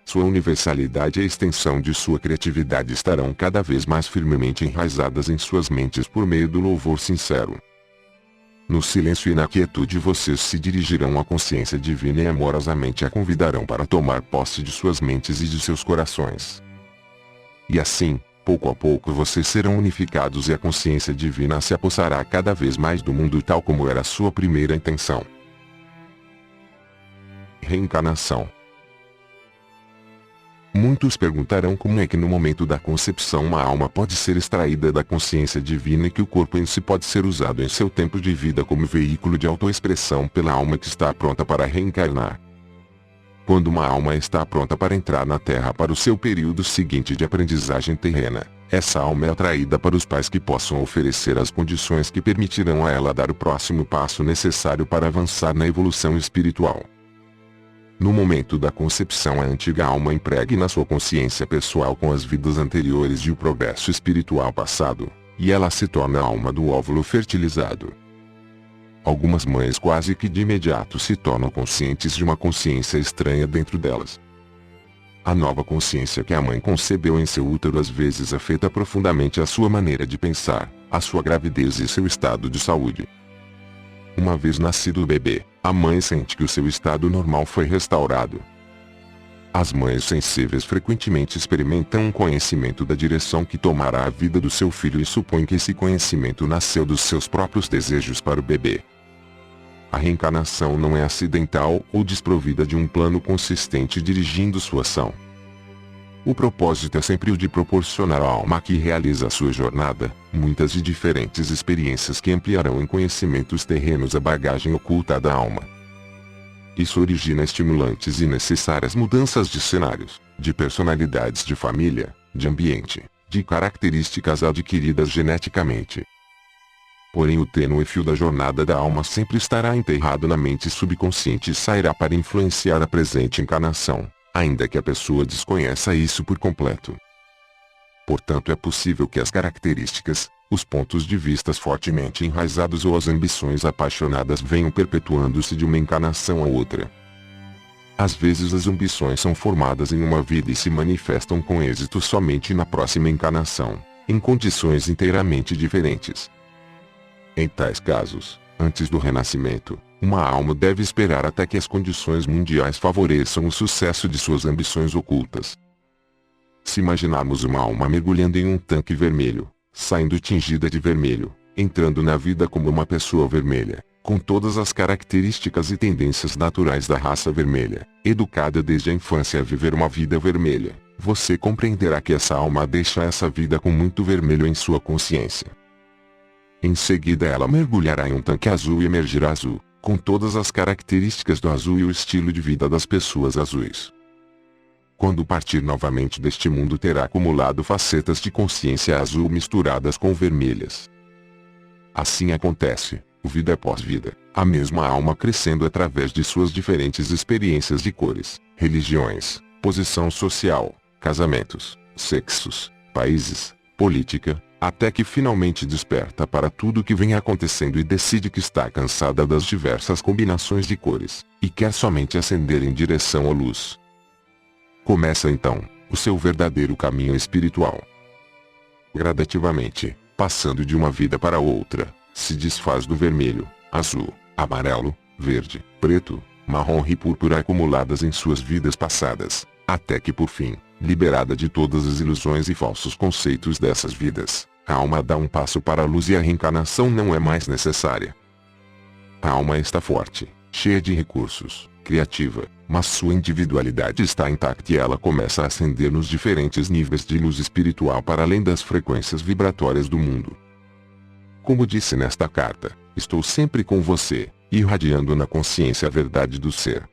Sua universalidade e a extensão de sua criatividade estarão cada vez mais firmemente enraizadas em suas mentes por meio do louvor sincero. No silêncio e na quietude vocês se dirigirão à consciência divina e amorosamente a convidarão para tomar posse de suas mentes e de seus corações. E assim, pouco a pouco vocês serão unificados e a consciência divina se apossará cada vez mais do mundo tal como era sua primeira intenção. Reencarnação. Muitos perguntarão como é que no momento da concepção uma alma pode ser extraída da consciência divina e que o corpo em si pode ser usado em seu tempo de vida como veículo de autoexpressão pela alma que está pronta para reencarnar. Quando uma alma está pronta para entrar na Terra para o seu período seguinte de aprendizagem terrena, essa alma é atraída para os pais que possam oferecer as condições que permitirão a ela dar o próximo passo necessário para avançar na evolução espiritual. No momento da concepção, a antiga alma impregna sua consciência pessoal com as vidas anteriores e o progresso espiritual passado, e ela se torna a alma do óvulo fertilizado. Algumas mães quase que de imediato se tornam conscientes de uma consciência estranha dentro delas. A nova consciência que a mãe concebeu em seu útero às vezes afeta profundamente a sua maneira de pensar, a sua gravidez e seu estado de saúde. Uma vez nascido o bebê, a mãe sente que o seu estado normal foi restaurado. As mães sensíveis frequentemente experimentam um conhecimento da direção que tomará a vida do seu filho e supõem que esse conhecimento nasceu dos seus próprios desejos para o bebê. A reencarnação não é acidental ou desprovida de um plano consistente dirigindo sua ação. O propósito é sempre o de proporcionar à alma que realiza a sua jornada, muitas e diferentes experiências que ampliarão em conhecimentos terrenos a bagagem oculta da alma. Isso origina estimulantes e necessárias mudanças de cenários, de personalidades de família, de ambiente, de características adquiridas geneticamente. Porém o tênue fio da jornada da alma sempre estará enterrado na mente subconsciente e sairá para influenciar a presente encarnação, ainda que a pessoa desconheça isso por completo. Portanto, é possível que as características, os pontos de vista fortemente enraizados ou as ambições apaixonadas venham perpetuando-se de uma encarnação a outra. Às vezes as ambições são formadas em uma vida e se manifestam com êxito somente na próxima encarnação, em condições inteiramente diferentes. Em tais casos, antes do renascimento, uma alma deve esperar até que as condições mundiais favoreçam o sucesso de suas ambições ocultas. Se imaginarmos uma alma mergulhando em um tanque vermelho, saindo tingida de vermelho, entrando na vida como uma pessoa vermelha, com todas as características e tendências naturais da raça vermelha, educada desde a infância a viver uma vida vermelha, você compreenderá que essa alma deixa essa vida com muito vermelho em sua consciência. Em seguida ela mergulhará em um tanque azul e emergirá azul, com todas as características do azul e o estilo de vida das pessoas azuis. Quando partir novamente deste mundo terá acumulado facetas de consciência azul misturadas com vermelhas. Assim acontece, vida após vida, a mesma alma crescendo através de suas diferentes experiências de cores, religiões, posição social, casamentos, sexos, países, política, até que finalmente desperta para tudo o que vem acontecendo e decide que está cansada das diversas combinações de cores, e quer somente ascender em direção à luz. Começa então, o seu verdadeiro caminho espiritual. Gradativamente, passando de uma vida para outra, se desfaz do vermelho, azul, amarelo, verde, preto, marrom e púrpura acumuladas em suas vidas passadas, até que por fim, liberada de todas as ilusões e falsos conceitos dessas vidas, a alma dá um passo para a luz e a reencarnação não é mais necessária. A alma está forte, cheia de recursos, criativa, mas sua individualidade está intacta e ela começa a ascender nos diferentes níveis de luz espiritual para além das frequências vibratórias do mundo. Como disse nesta carta, estou sempre com você, irradiando na consciência a verdade do ser.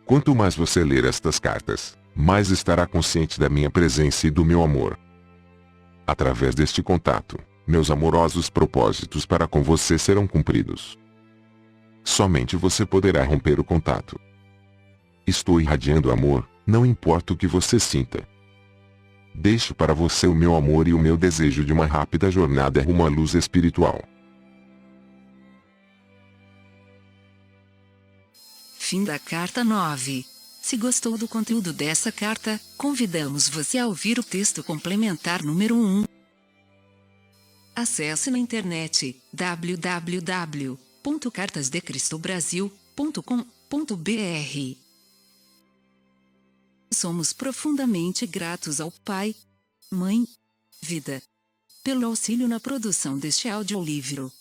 Quanto mais você ler estas cartas, mais estará consciente da minha presença e do meu amor. Através deste contato, meus amorosos propósitos para com você serão cumpridos. Somente você poderá romper o contato. Estou irradiando amor, não importa o que você sinta. Deixo para você o meu amor e o meu desejo de uma rápida jornada rumo à luz espiritual. Fim da carta 9. Se gostou do conteúdo dessa carta, convidamos você a ouvir o texto complementar número 1. Acesse na internet www.cartasdecristobrasil.com.br. Somos profundamente gratos ao Pai, Mãe, Vida, pelo auxílio na produção deste audiolivro.